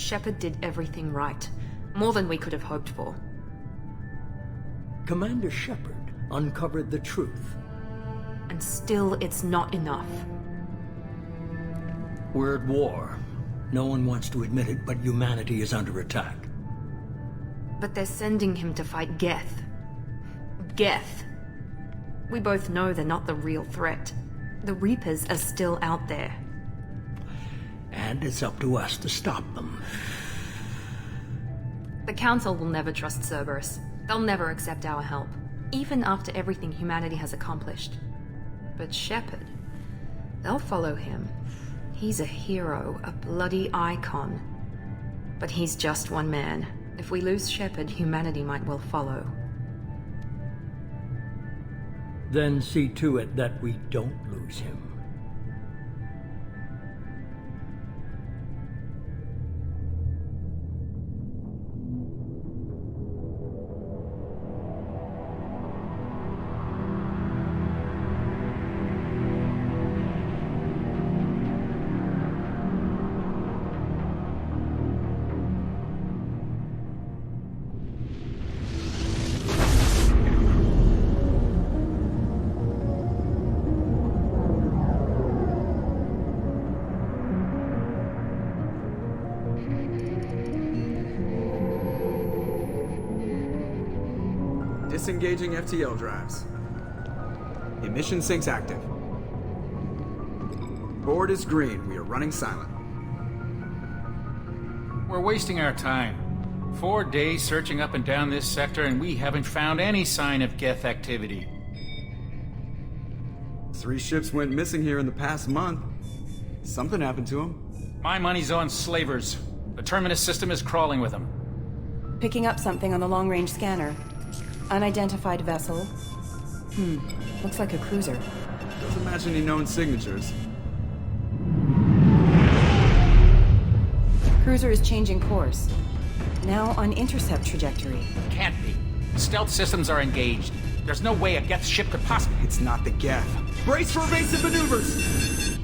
Shepard did everything right. More than we could have hoped for. Commander Shepard uncovered the truth. And still, it's not enough. We're at war. No one wants to admit it, but humanity is under attack. But they're sending him to fight Geth. Geth. We both know they're not the real threat. The Reapers are still out there. And it's up to us to stop them. The Council will never trust Cerberus. They'll never accept our help, even after everything humanity has accomplished. But Shepard, they'll follow him. He's a hero, a bloody icon. But he's just one man. If we lose Shepard, humanity might well follow. Then see to it that we don't lose him. Disengaging FTL drives. Emission sinks active. Board is green. We are running silent. We're wasting our time. 4 days searching up and down this sector, and we haven't found any sign of Geth activity. 3 ships went missing here in the past month. Something happened to them. My money's on slavers. The Terminus system is crawling with them. Picking up something on the long-range scanner. Unidentified vessel. Looks like a cruiser. Doesn't match any known signatures. Cruiser is changing course. Now on intercept trajectory. Can't be. Stealth systems are engaged. There's no way a Geth ship could possibly... It's not the Geth. Brace for evasive maneuvers!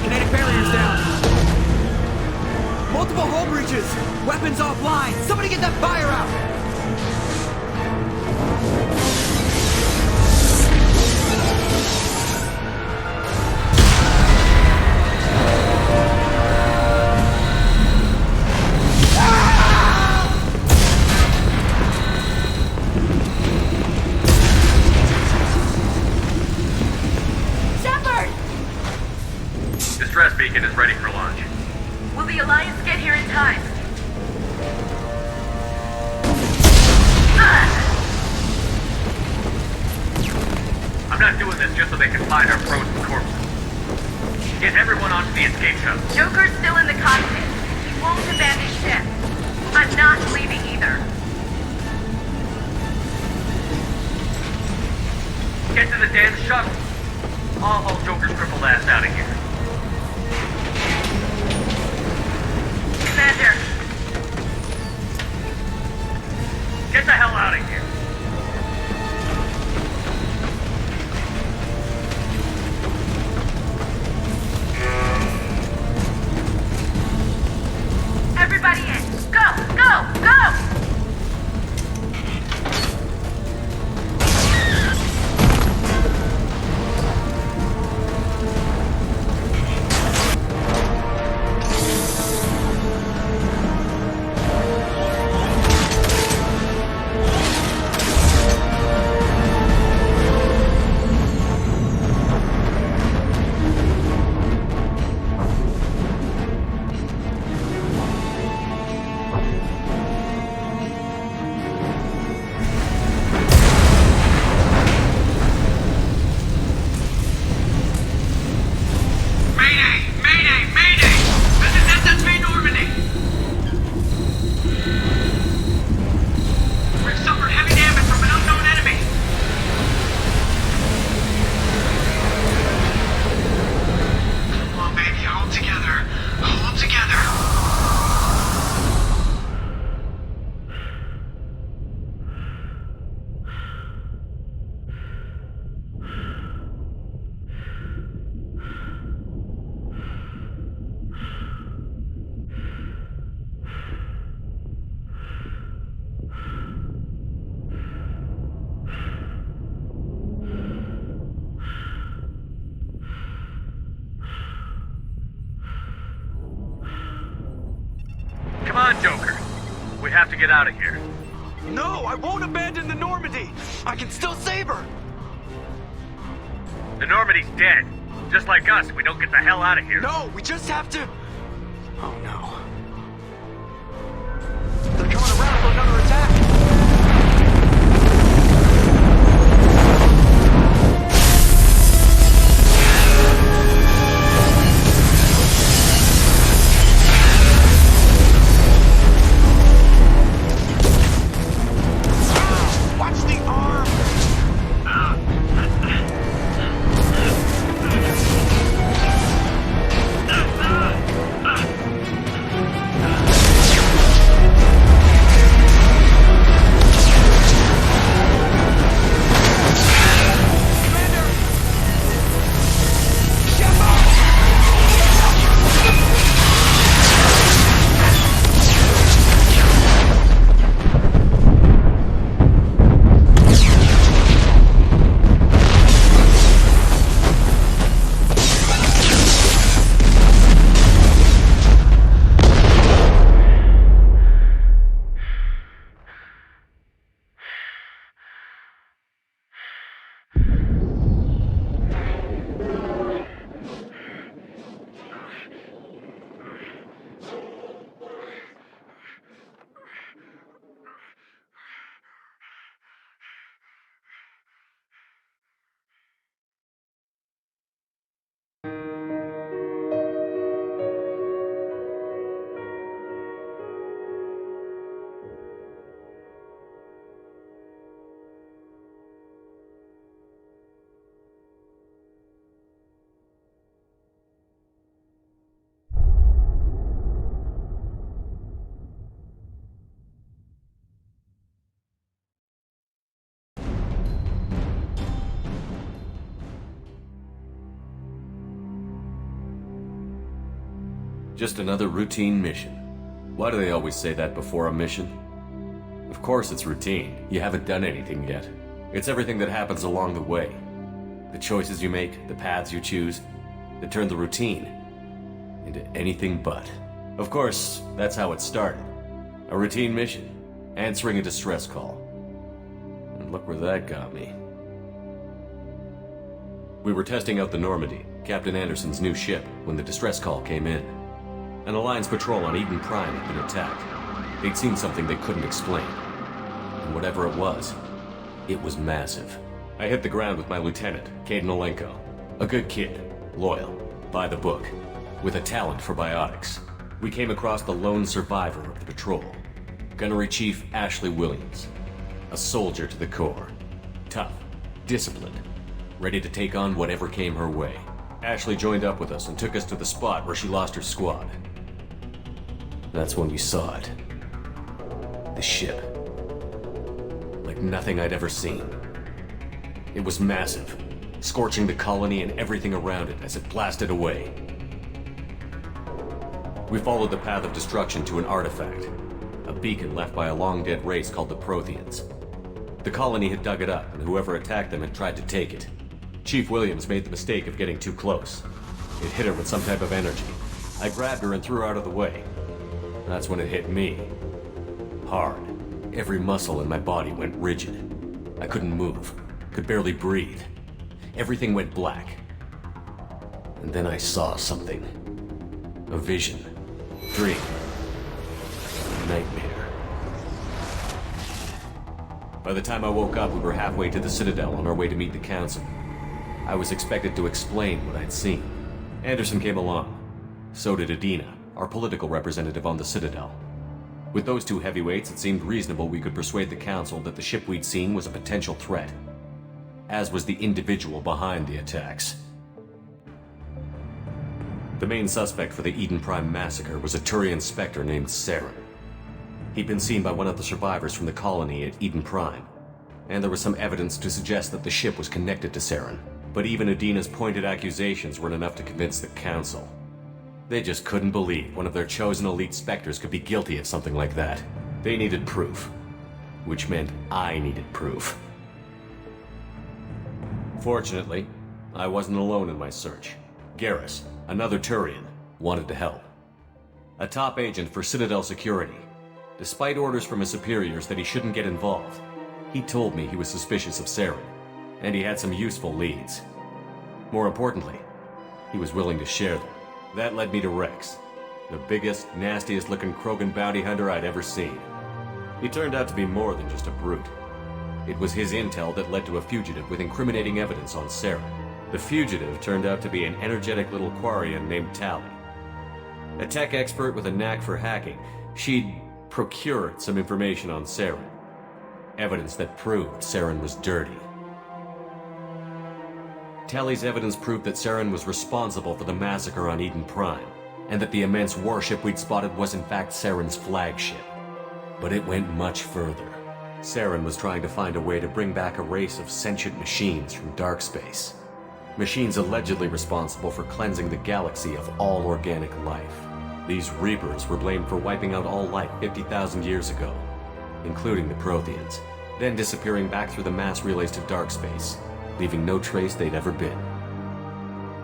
Kinetic barriers down. Multiple hull breaches. Weapons offline. Somebody get that fire out. Distress beacon is ready for launch. Will the Alliance get here in time? I'm not doing this just so they can find our frozen corpses. Get everyone onto the escape shuttle. Joker's still in the cockpit. He won't abandon ship. I'm not leaving either. Get to the damn shuttle. I'll haul Joker's crippled ass out of here. Commander. Get the hell out of here. Everybody in. Go, go, go! on, Joker. We have to get out of here. No, I won't abandon the Normandy! I can still save her! The Normandy's dead. Just like us, we don't get the hell out of here. No, we just have to... Oh no. They're coming around for another attack! Watch the arm! Just another routine mission. Why do they always say that before a mission? Of course it's routine. You haven't done anything yet. It's everything that happens along the way. The choices you make, the paths you choose, that turn the routine into anything but. Of course, that's how it started. A routine mission, answering a distress call. And look where that got me. We were testing out the Normandy, Captain Anderson's new ship, when the distress call came in. An Alliance patrol on Eden Prime had been attacked. They'd seen something they couldn't explain. And whatever it was massive. I hit the ground with my lieutenant, Caden Olenko. A good kid, loyal, by the book, with a talent for biotics. We came across the lone survivor of the patrol, Gunnery Chief Ashley Williams. A soldier to the core. Tough, disciplined, ready to take on whatever came her way. Ashley joined up with us and took us to the spot where she lost her squad. That's when we saw it. The ship. Like nothing I'd ever seen. It was massive, scorching the colony and everything around it as it blasted away. We followed the path of destruction to an artifact, a beacon left by a long-dead race called the Protheans. The colony had dug it up, and whoever attacked them had tried to take it. Chief Williams made the mistake of getting too close. It hit her with some type of energy. I grabbed her and threw her out of the way. That's when it hit me. Hard. Every muscle in my body went rigid. I couldn't move. Could barely breathe. Everything went black. And then I saw something. A vision. Dream. Nightmare. By the time I woke up, we were halfway to the Citadel on our way to meet the Council. I was expected to explain what I'd seen. Anderson came along. So did Adina, our political representative on the Citadel. With those two heavyweights, it seemed reasonable we could persuade the Council that the ship we'd seen was a potential threat. As was the individual behind the attacks. The main suspect for the Eden Prime massacre was a Turian Spectre named Saren. He'd been seen by one of the survivors from the colony at Eden Prime, and there was some evidence to suggest that the ship was connected to Saren. But even Adina's pointed accusations weren't enough to convince the Council. They just couldn't believe one of their chosen elite Spectres could be guilty of something like that. They needed proof. Which meant I needed proof. Fortunately, I wasn't alone in my search. Garrus, another Turian, wanted to help. a top agent for Citadel Security. Despite orders from his superiors that he shouldn't get involved, he told me he was suspicious of Saren, and he had some useful leads. More importantly, he was willing to share them. That led me to Rex, the biggest, nastiest-looking Krogan bounty hunter I'd ever seen. He turned out to be more than just a brute. It was his intel that led to a fugitive with incriminating evidence on Saren. The fugitive turned out to be an energetic little Quarian named Tali. A tech expert with a knack for hacking, she'd procured some information on Saren. Evidence that proved Saren was dirty. Tali's evidence proved that Saren was responsible for the massacre on Eden Prime, and that the immense warship we'd spotted was in fact Saren's flagship. But it went much further. Saren was trying to find a way to bring back a race of sentient machines from dark space. Machines allegedly responsible for cleansing the galaxy of all organic life. These Reapers were blamed for wiping out all life 50,000 years ago, including the Protheans, then disappearing back through the mass relays to dark space, leaving no trace they'd ever been.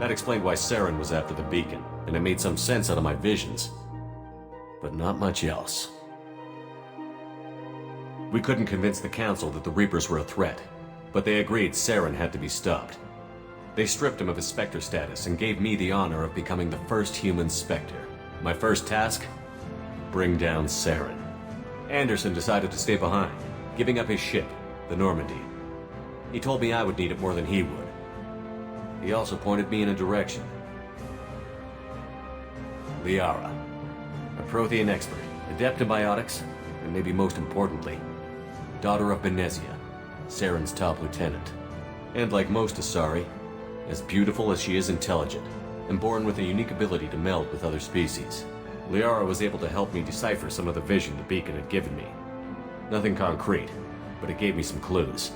That explained why Saren was after the beacon, and it made some sense out of my visions. But not much else. We couldn't convince the Council that the Reapers were a threat, but they agreed Saren had to be stopped. They stripped him of his Spectre status and gave me the honor of becoming the first human Spectre. My first task? Bring down Saren. Anderson decided to stay behind, giving up his ship, the Normandy. He told me I would need it more than he would. He also pointed me in a direction. Liara, a Prothean expert, adept in biotics, and maybe most importantly, daughter of Benezia, Saren's top lieutenant. And like most Asari, as beautiful as she is intelligent, and born with a unique ability to meld with other species. Liara was able to help me decipher some of the vision the beacon had given me. Nothing concrete, but it gave me some clues.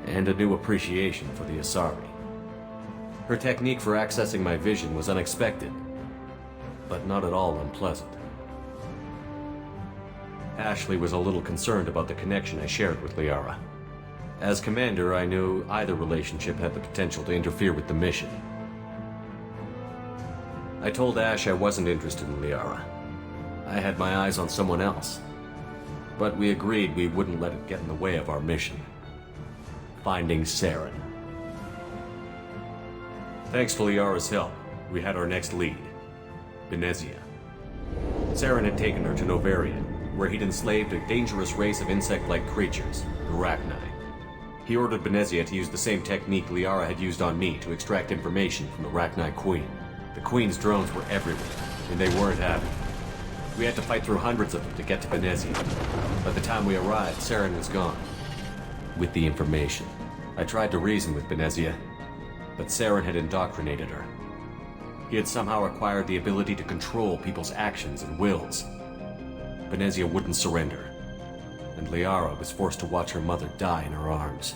And a new appreciation for the Asari. Her technique for accessing my vision was unexpected, but not at all unpleasant. Ashley was a little concerned about the connection I shared with Liara. As commander, I knew either relationship had the potential to interfere with the mission. I told Ash I wasn't interested in Liara. I had my eyes on someone else. But we agreed we wouldn't let it get in the way of our mission. Finding Saren. Thanks to Liara's help, we had our next lead, Benezia. Saren had taken her to Novarian, where he'd enslaved a dangerous race of insect-like creatures, the Rachni. He ordered Benezia to use the same technique Liara had used on me to extract information from the Rachni Queen. The Queen's drones were everywhere, and they weren't happy. We had to fight through hundreds of them to get to Benezia. By the time we arrived, Saren was gone. With the information, I tried to reason with Benezia, but Saren had indoctrinated her. He had somehow acquired the ability to control people's actions and wills. Benezia wouldn't surrender, and Liara was forced to watch her mother die in her arms.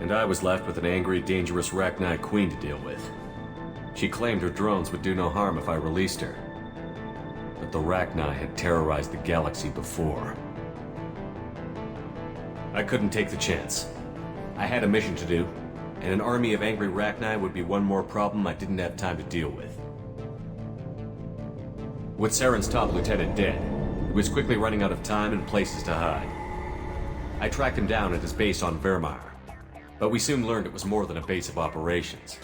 And I was left with an angry, dangerous Rachni Queen to deal with. She claimed her drones would do no harm if I released her. But the Rachni had terrorized the galaxy before. I couldn't take the chance. I had a mission to do, and an army of angry Rachni would be one more problem I didn't have time to deal with. With Saren's top lieutenant dead, he was quickly running out of time and places to hide. I tracked him down at his base on Vermeer, but we soon learned it was more than a base of operations.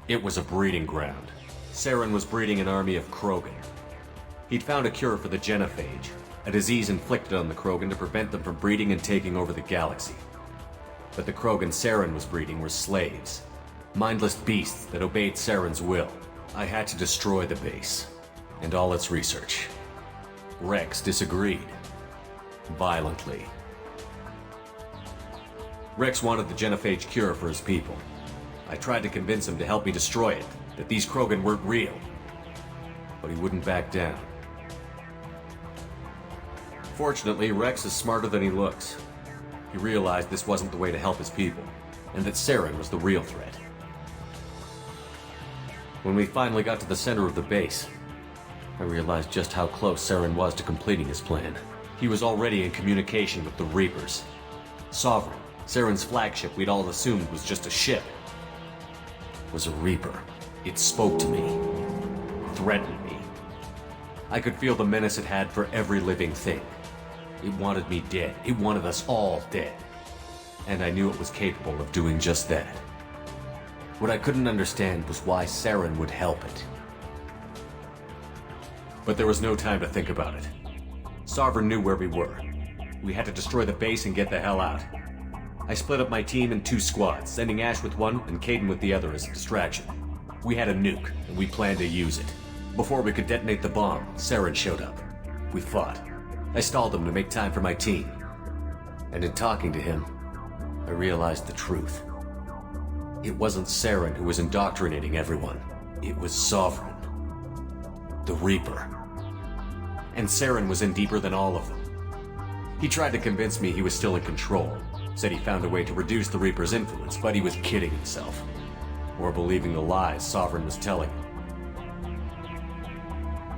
It was a breeding ground. Saren was breeding an army of Krogan. He'd found a cure for the genophage, a disease inflicted on the Krogan to prevent them from breeding and taking over the galaxy. But the Krogan Saren was breeding were slaves, mindless beasts that obeyed Saren's will. I had to destroy the base, and all its research. Rex disagreed. Violently. Rex wanted the genophage cure for his people. I tried to convince him to help me destroy it, that these Krogan weren't real. But he wouldn't back down. Fortunately, Rex is smarter than he looks. He realized this wasn't the way to help his people, and that Saren was the real threat. When we finally got to the center of the base, I realized just how close Saren was to completing his plan. He was already in communication with the Reapers. Sovereign, Saren's flagship we'd all assumed was just a ship, was a Reaper. It spoke to me. threatened me. I could feel the menace it had for every living thing. It wanted me dead. It wanted us all dead. And I knew it was capable of doing just that. What I couldn't understand was why Saren would help it. But there was no time to think about it. Sovereign knew where we were. We had to destroy the base and get the hell out. I split up my team in 2 squads, sending Ash with one and Caden with the other as a distraction. We had a nuke, and we planned to use it. Before we could detonate the bomb, Saren showed up. We fought. I stalled him to make time for my team. And in talking to him, I realized the truth. It wasn't Saren who was indoctrinating everyone. It was Sovereign. The Reaper. And Saren was in deeper than all of them. He tried to convince me he was still in control. Said he found a way to reduce the Reaper's influence, but he was kidding himself. Or believing the lies Sovereign was telling him.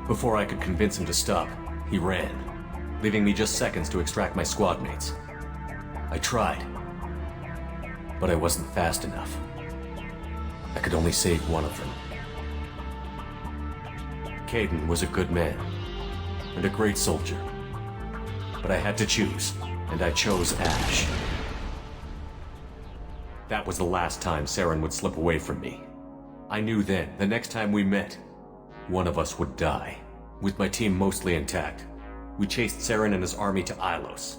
Before I could convince him to stop, he ran, leaving me just seconds to extract my squad mates. I tried, but I wasn't fast enough. I could only save one of them. Caden was a good man, and a great soldier. But I had to choose, and I chose Ash. That was the last time Saren would slip away from me. I knew then, the next time we met, one of us would die. With my team mostly intact, we chased Saren and his army to Ilos,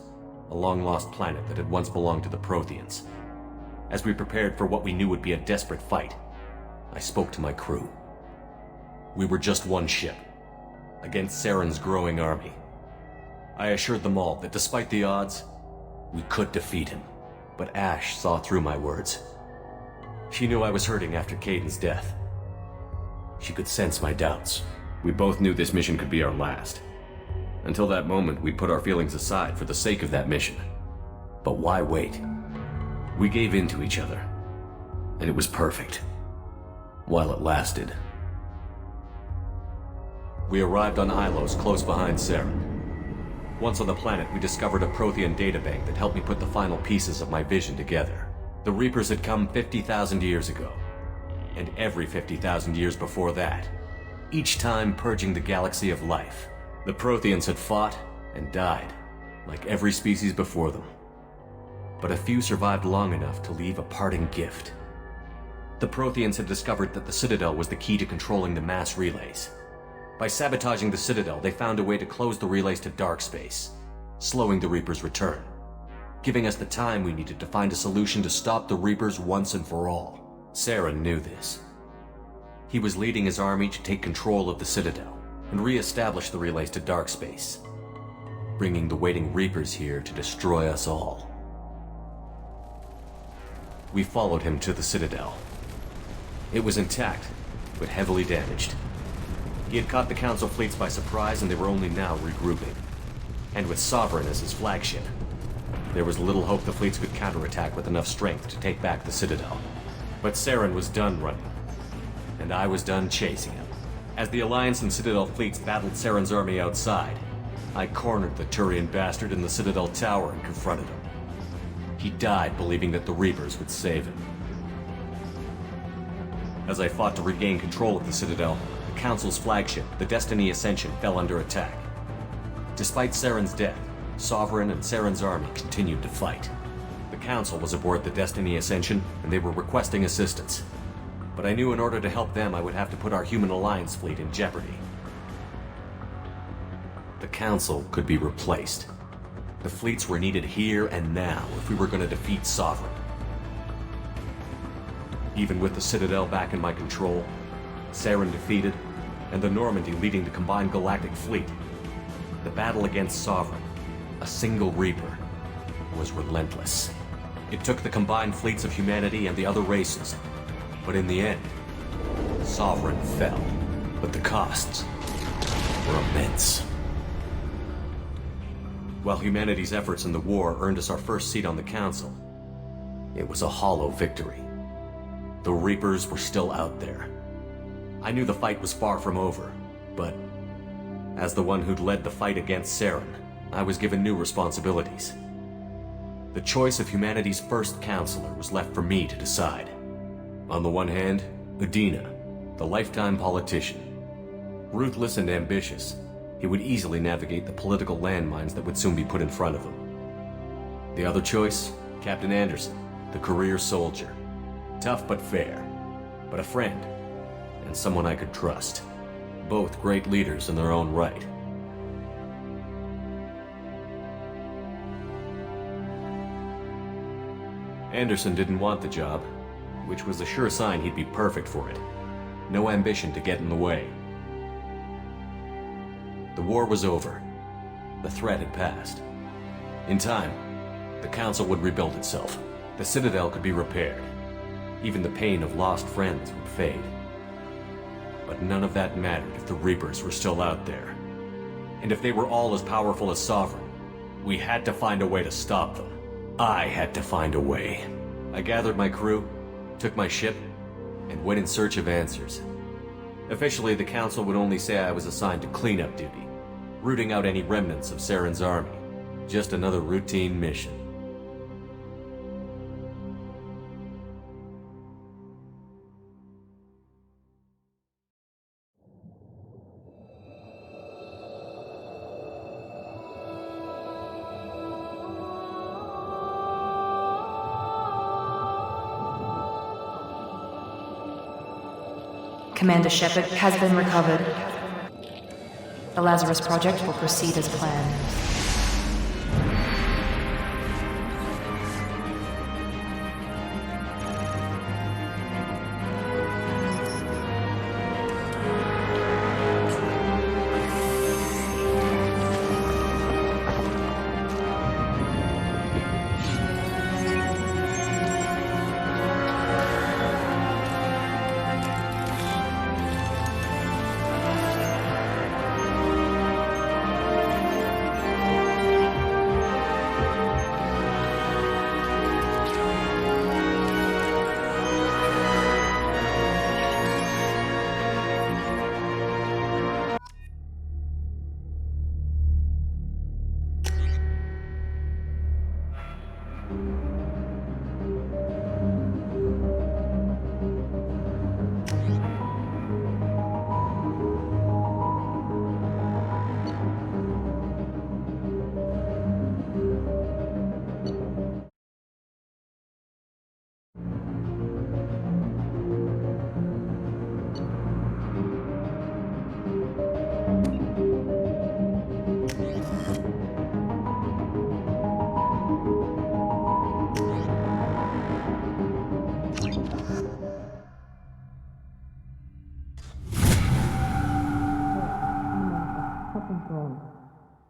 a long-lost planet that had once belonged to the Protheans. As we prepared for what we knew would be a desperate fight, I spoke to my crew. We were just one ship, against Saren's growing army. I assured them all that despite the odds, we could defeat him. But Ash saw through my words. She knew I was hurting after Caden's death. She could sense my doubts. We both knew this mission could be our last. Until that moment, we put our feelings aside for the sake of that mission. But why wait? We gave in to each other. And it was perfect. While it lasted. We arrived on Ilos close behind Saren. Once on the planet, we discovered a Prothean databank that helped me put the final pieces of my vision together. The Reapers had come 50,000 years ago, and every 50,000 years before that, each time purging the galaxy of life. The Protheans had fought and died, like every species before them. But a few survived long enough to leave a parting gift. The Protheans had discovered that the Citadel was the key to controlling the mass relays. By sabotaging the Citadel, they found a way to close the relays to dark space, slowing the Reaper's return, giving us the time we needed to find a solution to stop the Reapers once and for all. Saren knew this. He was leading his army to take control of the Citadel and re-establish the relays to dark space, bringing the waiting Reapers here to destroy us all. We followed him to the Citadel. It was intact, but heavily damaged. He had caught the Council fleets by surprise, and they were only now regrouping. And with Sovereign as his flagship, there was little hope the fleets could counterattack with enough strength to take back the Citadel. But Saren was done running, and I was done chasing him. As the Alliance and Citadel fleets battled Saren's army outside, I cornered the Turian bastard in the Citadel tower and confronted him. He died believing that the Reapers would save him. As I fought to regain control of the Citadel, the Council's flagship, the Destiny Ascension, fell under attack. Despite Saren's death, Sovereign and Saren's army continued to fight. The Council was aboard the Destiny Ascension, and they were requesting assistance. But I knew in order to help them, I would have to put our human Alliance fleet in jeopardy. The Council could be replaced. The fleets were needed here and now if we were going to defeat Sovereign. Even with the Citadel back in my control, Saren defeated, and the Normandy leading the combined galactic fleet, the battle against Sovereign, a single Reaper, was relentless. It took the combined fleets of humanity and the other races, but in the end, Sovereign fell. But the costs were immense. While humanity's efforts in the war earned us our first seat on the Council, it was a hollow victory. The Reapers were still out there. I knew the fight was far from over, but as the one who'd led the fight against Saren, I was given new responsibilities. The choice of humanity's first counselor was left for me to decide. On the one hand, Udina, the lifetime politician. Ruthless and ambitious, he would easily navigate the political landmines that would soon be put in front of him. The other choice? Captain Anderson, the career soldier. Tough but fair, but a friend, and someone I could trust. Both great leaders in their own right. Anderson didn't want the job, which was a sure sign he'd be perfect for it. No ambition to get in the way. The war was over. The threat had passed. In time, the Council would rebuild itself. The Citadel could be repaired. Even the pain of lost friends would fade. But none of that mattered if the Reapers were still out there. And if they were all as powerful as Sovereign, we had to find a way to stop them. I had to find a way. I gathered my crew, took my ship, and went in search of answers. Officially, the Council would only say I was assigned to cleanup duty, rooting out any remnants of Saren's army. Just another routine mission. Commander Shepard has been recovered. The Lazarus project will proceed as planned.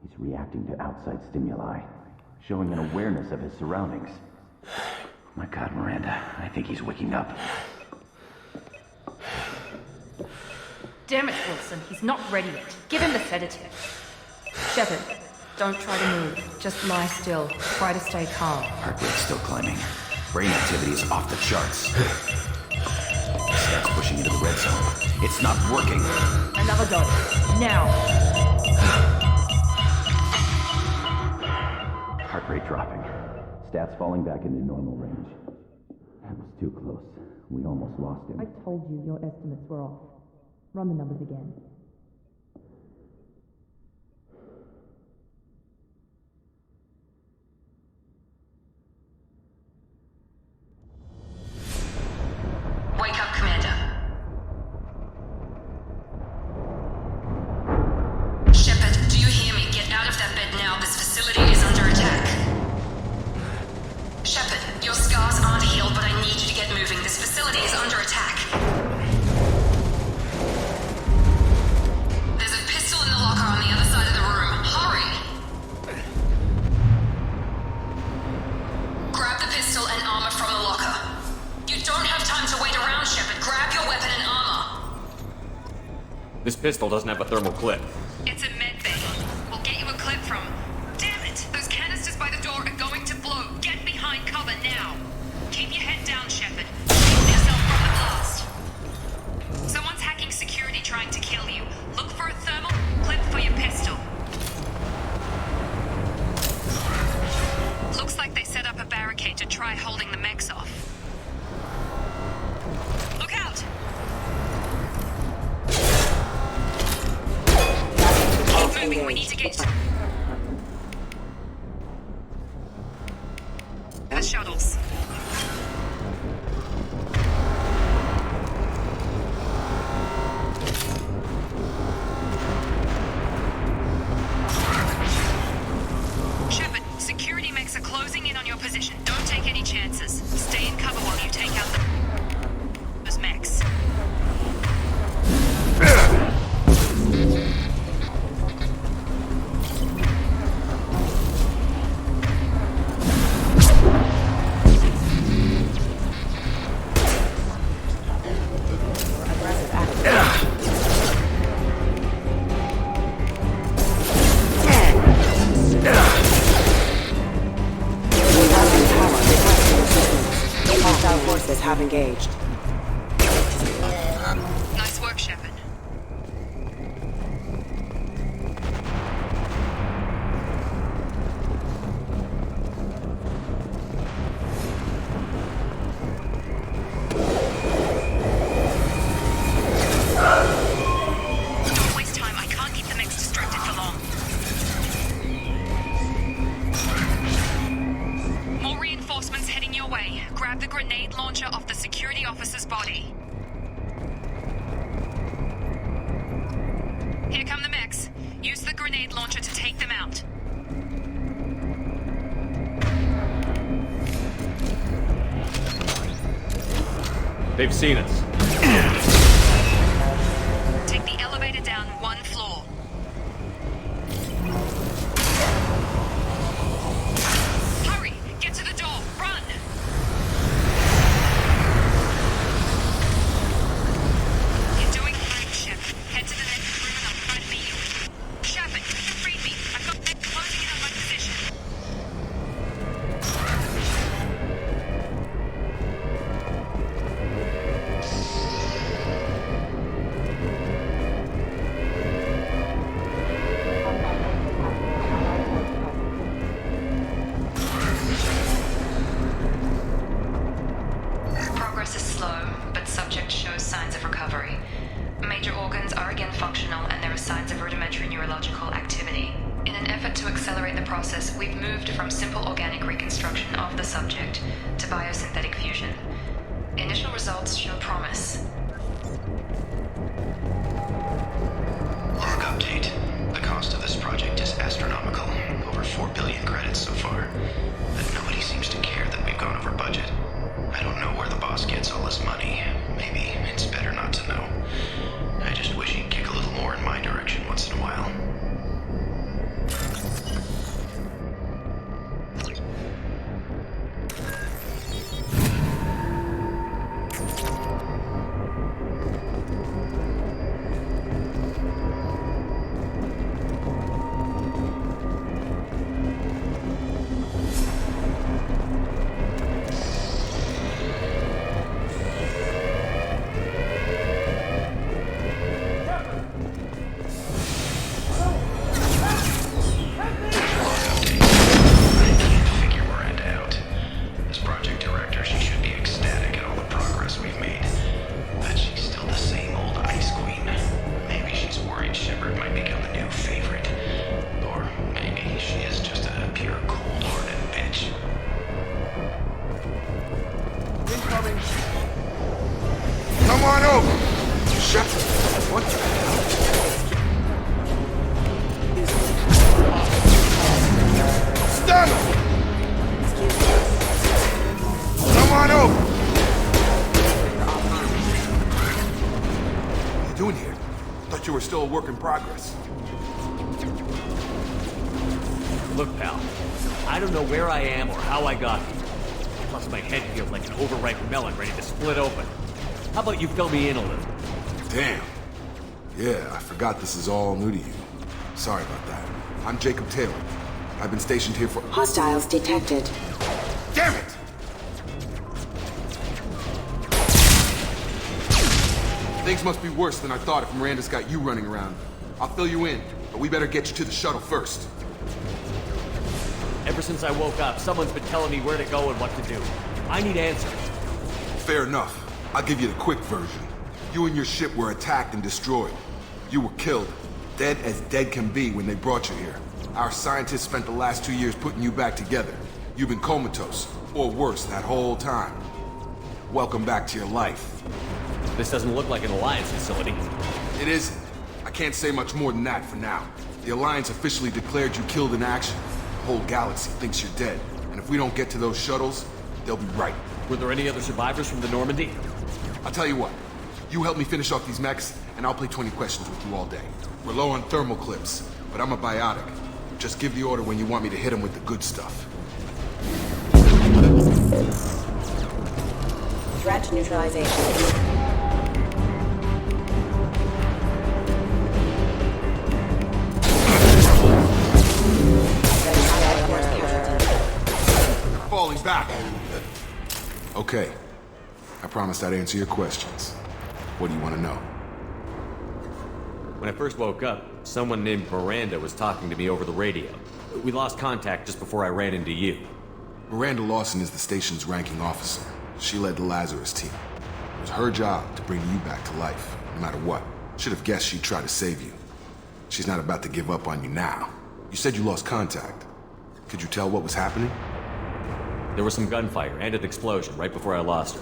He's reacting to outside stimuli, showing an awareness of his surroundings. My God, Miranda, I think he's waking up. Damn it, Wilson, he's not ready yet. Give him the sedative. Shepard, don't try to move. Just lie still. Try to stay calm. Heart rate's still climbing. Brain activity is off the charts. Steps pushing into the red zone. It's not working. Another dose. Now. Heart rate dropping. Stats falling back into normal range. That was too close. We almost lost him. I told you your estimates were off. Run the numbers again. Wake up, Commander. Shepard, do you hear me? Get out of that bed now. This facility is under attack. Shepard, your scars aren't healed, but I need you to get moving. This facility is under attack. There's a pistol in the locker on the other side of the room. Hurry! Grab the pistol and armor from the locker. You don't have time to wait around, Shepard. Grab your weapon and armor. This pistol doesn't have a thermal clip. It's a med bay. We'll get you a clip from... Damn it! Those canisters by the door are going to blow. Get behind cover now. Keep your head down, Shepard. Shield yourself from the blast. Someone's hacking security trying to kill you. Look for a thermal clip for your pistol. Looks like they set up a barricade to try holding the mechs off. Look out! moving. We need to get to the shuttles. Shepard, security mechs are closing in on your position. Don't take any chances. Stay in cover while you take out those mechs. Have engaged. Nice work, Shepard. Don't waste time. I can't keep the mechs distracted for long. More reinforcements heading your way. Grab the grenade launcher off the security officer's body. Here come the mechs. Use the grenade launcher to take them out. They've seen us. Take the elevator down one floor. Hurry! Get to the door! Run! You're doing great, Shepard. Head to the next room and I'll try to beat you. Shepard, read me. I've got them closing in on my position. Progress is slow, but subject shows signs of recovery. Major organs are again functional and there are signs of rudimentary neurological activity. In an effort to accelerate the process, we've moved from simple organic reconstruction of the subject to biosynthetic fusion. Initial results show promise. Log update. The cost of this project is astronomical. Over 4 billion credits so far. But nobody seems to care that we've gone over budget. I don't know where the boss gets all his money. Maybe it's better not to know. I just wish he'd kick a little more in my direction once in a while. Still a work in progress. Look, pal, I don't know where I am or how I got here. Plus my head feels like an overripe melon ready to split open. How about you fill me in a little? Damn. Yeah, I forgot this is all new to you. Sorry about that. I'm Jacob Taylor. I've been stationed here for— Hostiles detected. Damn it! Things must be worse than I thought if Miranda's got you running around. I'll fill you in, but we better get you to the shuttle first. Ever since I woke up, someone's been telling me where to go and what to do. I need answers. Fair enough. I'll give you the quick version. You and your ship were attacked and destroyed. You were killed, Dead as dead can be when they brought you here. Our scientists spent the last 2 years putting you back together. You've been comatose, or worse, that whole time. Welcome back to your life. This doesn't look like an Alliance facility. It isn't. I can't say much more than that for now. The Alliance officially declared you killed in action. The whole galaxy thinks you're dead. And if we don't get to those shuttles, they'll be right. Were there any other survivors from the Normandy? I'll tell you what. You help me finish off these mechs, and I'll play 20 questions with you all day. We're low on thermal clips, but I'm a biotic. Just give the order when you want me to hit them with the good stuff. Threat neutralization. Falling back. Okay. I promised I'd answer your questions. What do you want to know? When I first woke up, someone named Miranda was talking to me over the radio. We lost contact just before I ran into you. Miranda Lawson is the station's ranking officer. She led the Lazarus team. It was her job to bring you back to life, no matter what. Should have guessed she'd try to save you. She's not about to give up on you now. You said you lost contact. Could you tell what was happening? There was some gunfire and an explosion right before I lost her.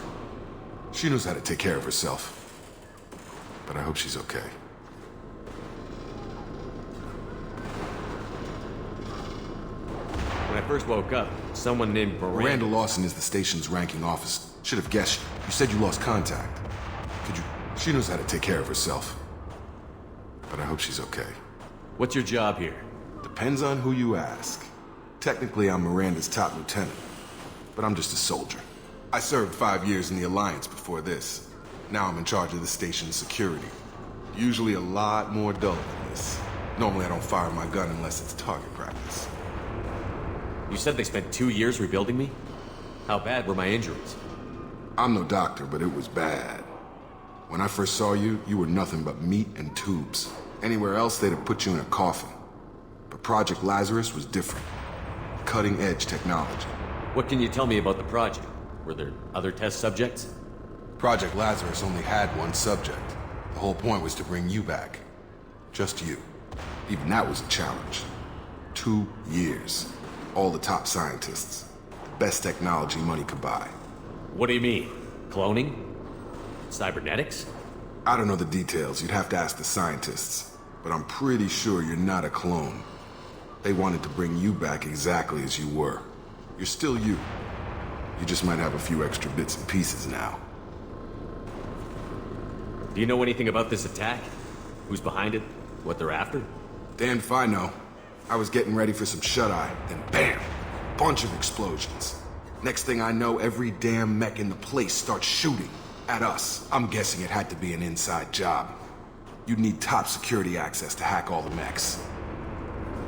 She knows how to take care of herself. But I hope she's okay. When I first woke up, someone named Miranda Lawson is the station's ranking officer. Should have guessed. You said you lost contact. Could you... She knows how to take care of herself. But I hope she's okay. What's your job here? Depends on who you ask. Technically, I'm Miranda's top lieutenant. But I'm just a soldier. I served 5 years in the Alliance before this. Now I'm in charge of the station's security. Usually a lot more dull than this. Normally I don't fire my gun unless it's target practice. You said they spent 2 years rebuilding me? How bad were my injuries? I'm no doctor, but it was bad. When I first saw you, you were nothing but meat and tubes. Anywhere else, they'd have put you in a coffin. But Project Lazarus was different. Cutting-edge technology. What can you tell me about the project? Were there other test subjects? Project Lazarus only had one subject. The whole point was to bring you back. Just you. Even that was a challenge. 2 years. All the top scientists. The best technology money could buy. What do you mean? Cloning? Cybernetics? I don't know the details. You'd have to ask the scientists. But I'm pretty sure you're not a clone. They wanted to bring you back exactly as you were. You're still you. You just might have a few extra bits and pieces now. Do you know anything about this attack? Who's behind it? What they're after? Damned if I know. I was getting ready for some shut-eye, then bam! Bunch of explosions. Next thing I know, every damn mech in the place starts shooting. At us. I'm guessing it had to be an inside job. You'd need top security access to hack all the mechs.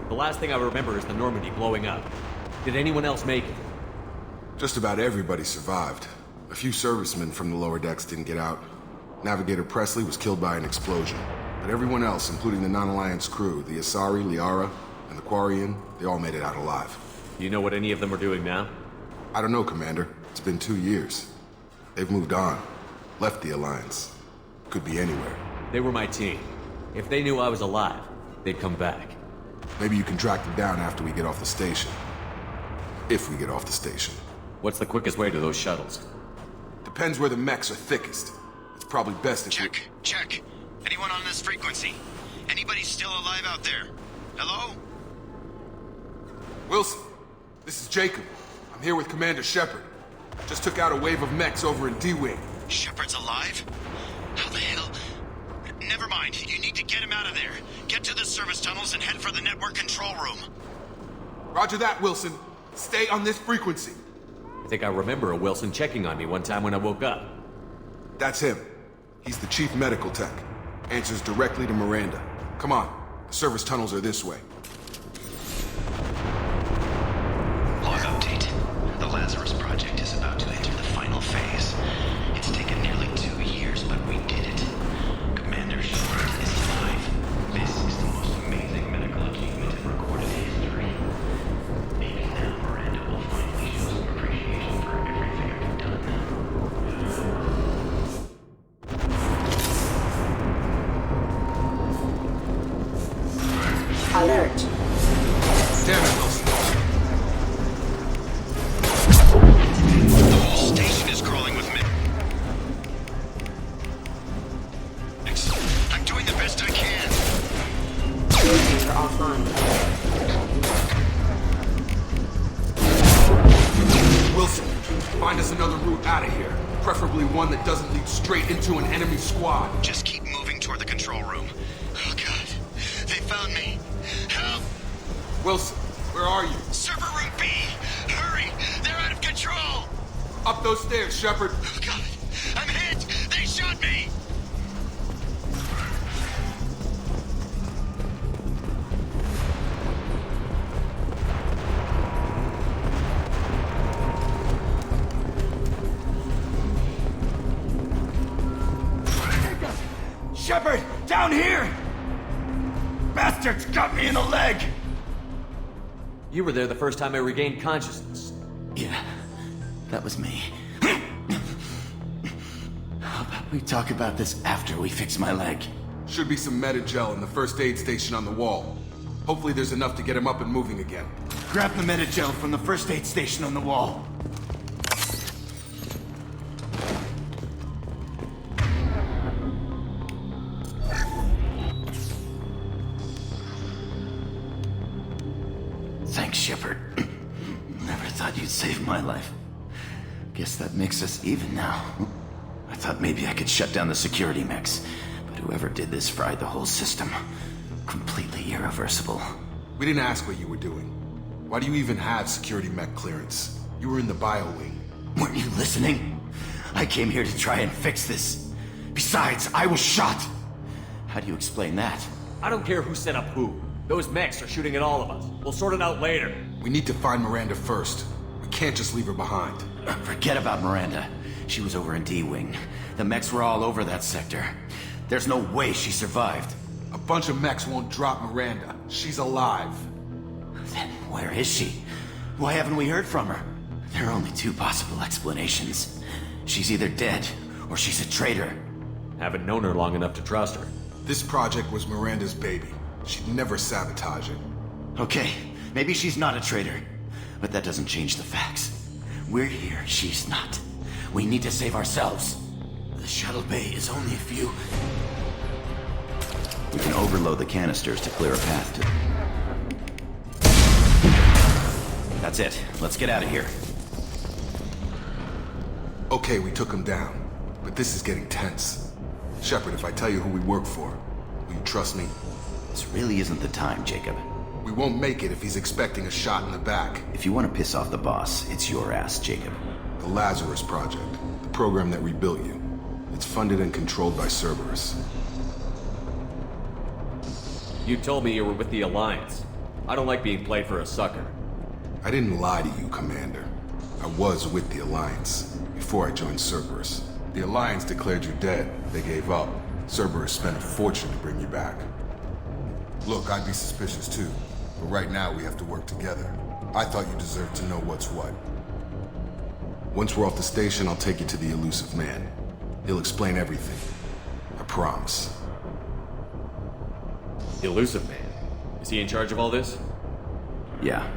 The last thing I remember is the Normandy blowing up. Did anyone else make it? Just about everybody survived. A few servicemen from the lower decks didn't get out. Navigator Presley was killed by an explosion. But everyone else, including the non-Alliance crew, the Asari, Liara, and the Quarian, they all made it out alive. Do you know what any of them are doing now? I don't know, Commander. It's been 2 years. They've moved on. Left the Alliance. Could be anywhere. They were my team. If they knew I was alive, they'd come back. Maybe you can track them down after we get off the station. If we get off the station. What's the quickest way to those shuttles? Depends where the mechs are thickest. It's probably best if Check. Anyone on this frequency? Anybody still alive out there? Hello? Wilson, this is Jacob. I'm here with Commander Shepard. Just took out a wave of mechs over in D-Wing. Shepard's alive? How the hell? Never mind. You need to get him out of there. Get to the service tunnels and head for the network control room. Roger that, Wilson. Stay on this frequency. I think I remember a Wilson checking on me one time when I woke up. That's him. He's the chief medical tech. Answers directly to Miranda. Come on. The service tunnels are this way. Log update. The Lazarus project is about to enter the final phase. It's taken nearly 2 years, but we did it. Commander Shepard is alive. This is the most amazing medical achievement in recorded history. Maybe now Miranda will finally show some appreciation for everything I've done. Preferably one that doesn't lead straight into an enemy squad. Just keep moving toward the control room. Oh god, they found me. Help! Wilson, where are you? Server room B! Hurry! They're out of control! Up those stairs, Shepard. Oh god, I'm hit! They shot me! Shepard, down here! Bastards got me in the leg! You were there the first time I regained consciousness. Yeah, that was me. How about we talk about this after we fix my leg? Should be some Medi-gel in the first aid station on the wall. Hopefully there's enough to get him up and moving again. Grab the Medi-gel from the first aid station on the wall. Thanks, Shepard. Never thought you'd save my life. Guess that makes us even now. I thought maybe I could shut down the security mechs, but whoever did this fried the whole system. Completely irreversible. We didn't ask what you were doing. Why do you even have security mech clearance? You were in the bio wing. Weren't you listening? I came here to try and fix this. Besides, I was shot. How do you explain that? I don't care who set up who. Those mechs are shooting at all of us. We'll sort it out later. We need to find Miranda first. We can't just leave her behind. Forget about Miranda. She was over in D-Wing. The mechs were all over that sector. There's no way she survived. A bunch of mechs won't drop Miranda. She's alive. Then where is she? Why haven't we heard from her? There are only two possible explanations. She's either dead, or she's a traitor. Haven't known her long enough to trust her. This project was Miranda's baby. She'd never sabotage it. Okay, maybe she's not a traitor. But that doesn't change the facts. We're here, she's not. We need to save ourselves. The shuttle bay is only a few... We can overload the canisters to clear a path to... That's it. Let's get out of here. Okay, we took him down. But this is getting tense. Shepard, if I tell you who we work for, will you trust me? This really isn't the time, Jacob. We won't make it if he's expecting a shot in the back. If you want to piss off the boss, it's your ass, Jacob. The Lazarus Project, the program that rebuilt you. It's funded and controlled by Cerberus. You told me you were with the Alliance. I don't like being played for a sucker. I didn't lie to you, Commander. I was with the Alliance, before I joined Cerberus. The Alliance declared you dead. They gave up. Cerberus spent a fortune to bring you back. Look, I'd be suspicious too, but right now we have to work together. I thought you deserved to know what's what. Once we're off the station, I'll take you to the elusive man. He'll explain everything. I promise. The Elusive Man? Is he in charge of all this? Yeah,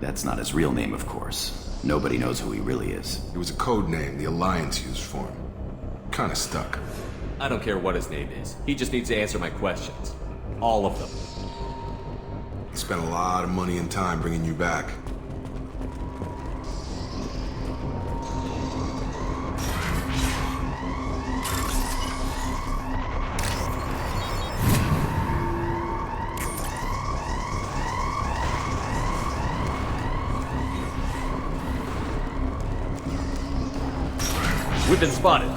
that's not his real name, of course. Nobody knows who he really is. It was a code name the Alliance used for him. Kinda stuck. I don't care what his name is. He just needs to answer my questions. All of them. He spent a lot of money and time bringing you back. We've been spotted.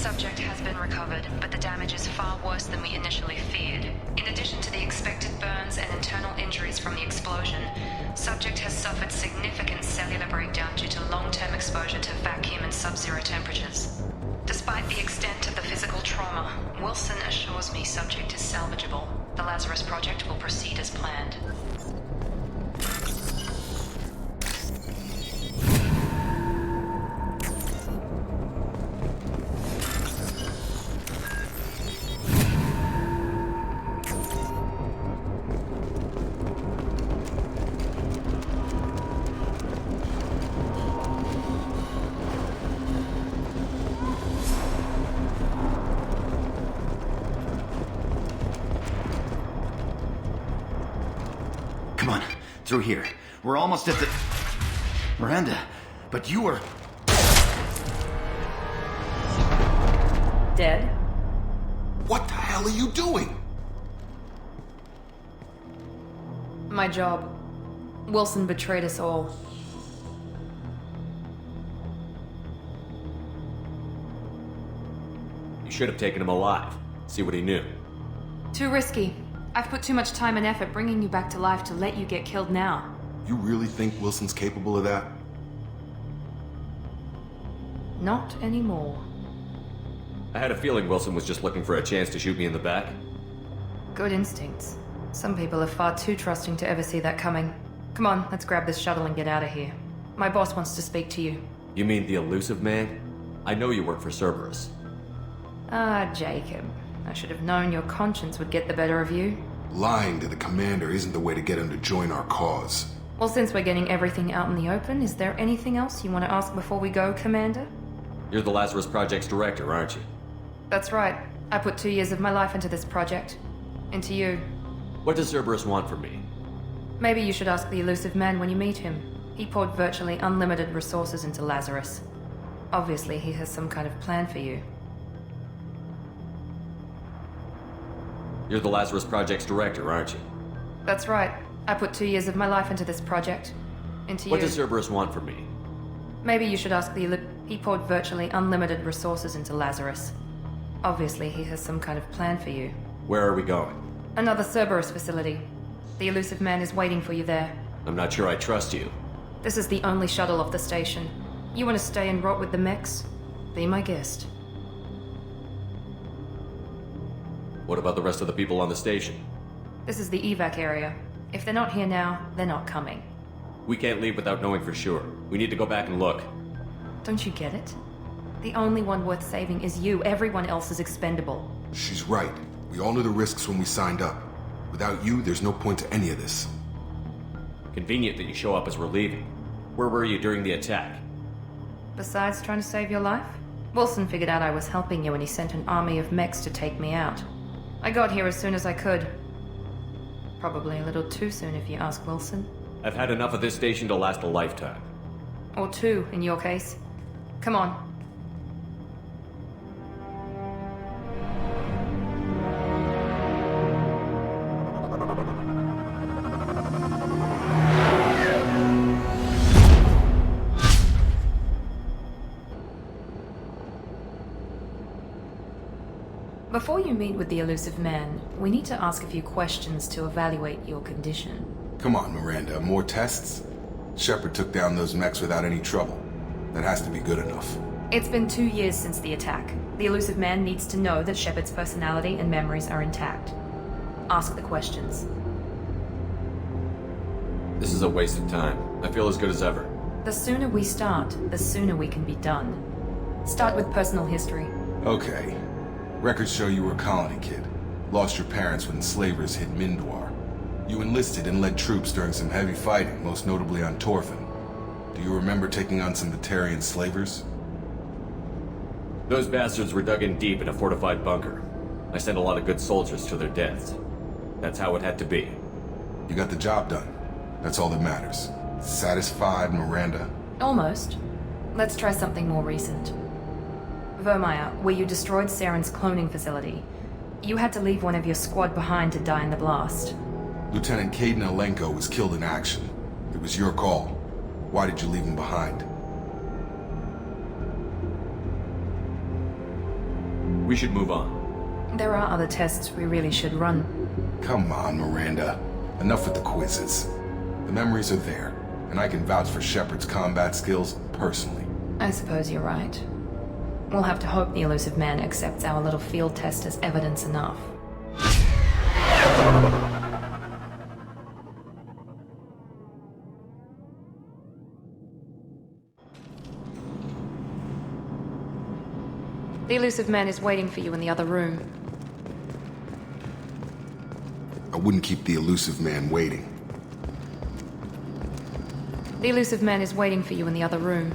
Subject has been recovered, but the damage is far worse than we initially feared. In addition to the expected burns and internal injuries from the explosion, Subject has suffered significant cellular breakdown due to long-term exposure to vacuum and sub-zero temperatures. Despite the extent of the physical trauma, Wilson assures me Subject is salvageable. The Lazarus project will proceed as planned. Come on, through here. We're almost at the... Miranda, but you were... Dead? What the hell are you doing? My job. Wilson betrayed us all. You should have taken him alive. See what he knew. Too risky. I've put too much time and effort bringing you back to life to let you get killed now. You really think Wilson's capable of that? Not anymore. I had a feeling Wilson was just looking for a chance to shoot me in the back. Good instincts. Some people are far too trusting to ever see that coming. Come on, let's grab this shuttle and get out of here. My boss wants to speak to you. You mean the elusive man? I know you work for Cerberus. Ah, Jacob. I should have known your conscience would get the better of you. Lying to the commander isn't the way to get him to join our cause. Well, since we're getting everything out in the open, is there anything else you want to ask before we go, Commander? You're the Lazarus Project's director, aren't you? That's right. I put 2 years of my life into this project. Into you. What does Cerberus want from me? Maybe you should ask the elusive man when you meet him. He poured virtually unlimited resources into Lazarus. Obviously, he has some kind of plan for you. You're the Lazarus Project's director, aren't you? That's right. I put 2 years of my life into this project. Into What you. does Cerberus want from me? Maybe you should ask the He poured virtually unlimited resources into Lazarus. Obviously, he has some kind of plan for you. Where are we going? Another Cerberus facility. The elusive man is waiting for you there. I'm not sure I trust you. This is the only shuttle off the station. You want to stay and rot with the mechs? Be my guest. What about the rest of the people on the station? This is the evac area. If they're not here now, they're not coming. We can't leave without knowing for sure. We need to go back and look. Don't you get it? The only one worth saving is you. Everyone else is expendable. She's right. We all knew the risks when we signed up. Without you, there's no point to any of this. Convenient that you show up as we're leaving. Where were you during the attack? Besides trying to save your life, Wilson figured out I was helping you and he sent an army of mechs to take me out. I got here as soon as I could. Probably a little too soon if you ask Wilson. I've had enough of this station to last a lifetime. Or two, in your case. Come on. Before you meet with the elusive man, we need to ask a few questions to evaluate your condition. Come on, Miranda, more tests? Shepard took down those mechs without any trouble. That has to be good enough. It's been 2 years since the attack. The elusive man needs to know that Shepard's personality and memories are intact. Ask the questions. This is a waste of time. I feel as good as ever. The sooner we start, the sooner we can be done. Start with personal history. Okay. Records show you were a colony kid. Lost your parents when slavers hit Mindwar. You enlisted and led troops during some heavy fighting, most notably on Torfin. Do you remember taking on some Batarian slavers? Those bastards were dug in deep in a fortified bunker. I sent a lot of good soldiers to their deaths. That's how it had to be. You got the job done. That's all that matters. Satisfied, Miranda? Almost. Let's try something more recent. Vermeer, where you destroyed Saren's cloning facility. You had to leave one of your squad behind to die in the blast. Lieutenant Caden Alenko was killed in action. It was your call. Why did you leave him behind? We should move on. There are other tests we really should run. Come on, Miranda. Enough with the quizzes. The memories are there, and I can vouch for Shepard's combat skills personally. I suppose you're right. We'll have to hope the elusive man accepts our little field test as evidence enough. The elusive man is waiting for you in the other room. I wouldn't keep the elusive man waiting. The elusive man is waiting for you in the other room.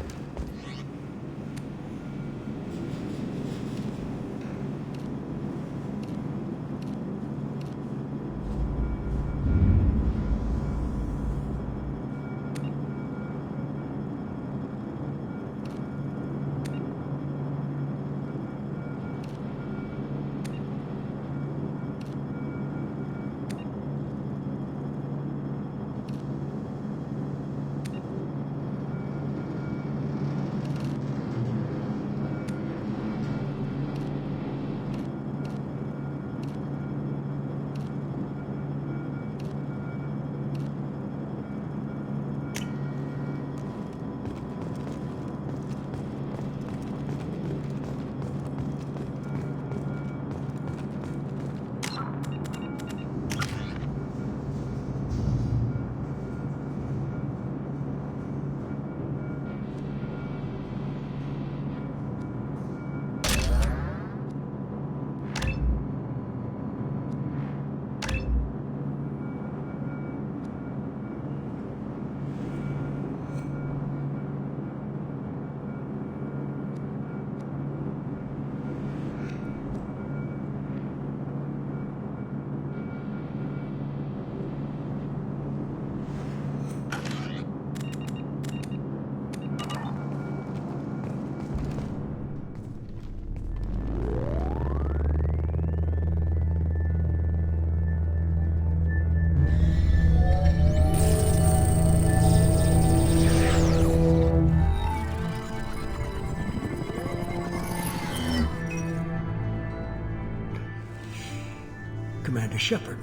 Commander Shepard.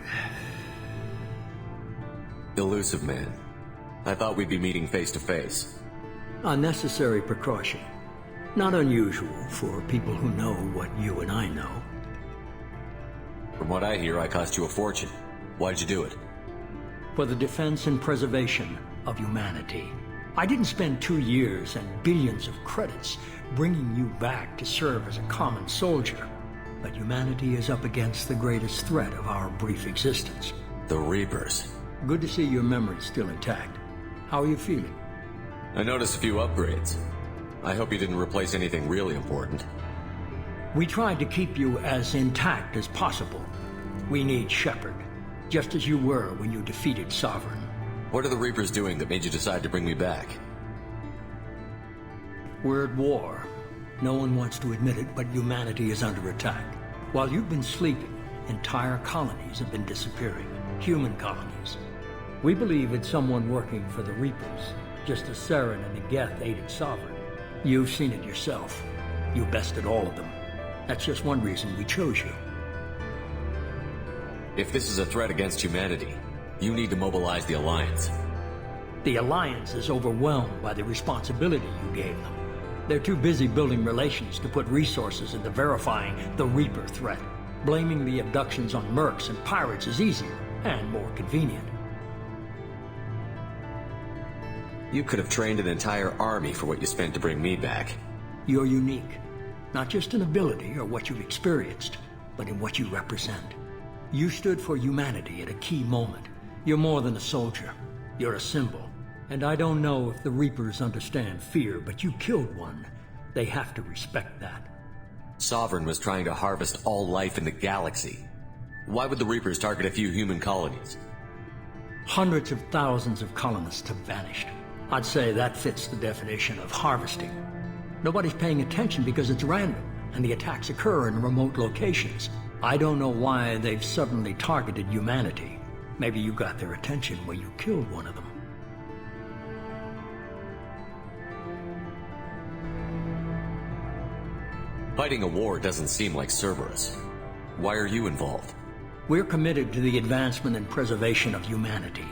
Elusive man. I thought we'd be meeting face to face. Unnecessary precaution. Not unusual for people who know what you and I know. From what I hear, I cost you a fortune. Why'd you do it? For the defense and preservation of humanity. I didn't spend 2 years and billions of credits bringing you back to serve as a common soldier. But humanity is up against the greatest threat of our brief existence. The Reapers. Good to see your memory's still intact. How are you feeling? I noticed a few upgrades. I hope you didn't replace anything really important. We tried to keep you as intact as possible. We need Shepard, just as you were when you defeated Sovereign. What are the Reapers doing that made you decide to bring me back? We're at war. No one wants to admit it, but humanity is under attack. While you've been sleeping, entire colonies have been disappearing. Human colonies. We believe it's someone working for the Reapers, just as Saren and the Geth aided Sovereign. You've seen it yourself. You bested all of them. That's just one reason we chose you. If this is a threat against humanity, you need to mobilize the Alliance. The Alliance is overwhelmed by the responsibility you gave them. They're too busy building relations to put resources into verifying the Reaper threat. Blaming the abductions on mercs and pirates is easier and more convenient. You could have trained an entire army for what you spent to bring me back. You're unique. Not just in ability or what you've experienced, but in what you represent. You stood for humanity at a key moment. You're more than a soldier. You're a symbol. And I don't know if the Reapers understand fear, but you killed one. They have to respect that. Sovereign was trying to harvest all life in the galaxy. Why would the Reapers target a few human colonies? Hundreds of thousands of colonists have vanished. I'd say that fits the definition of harvesting. Nobody's paying attention because it's random, and the attacks occur in remote locations. I don't know why they've suddenly targeted humanity. Maybe you got their attention when you killed one of them. Fighting a war doesn't seem like Cerberus. Why are you involved? We're committed to the advancement and preservation of humanity.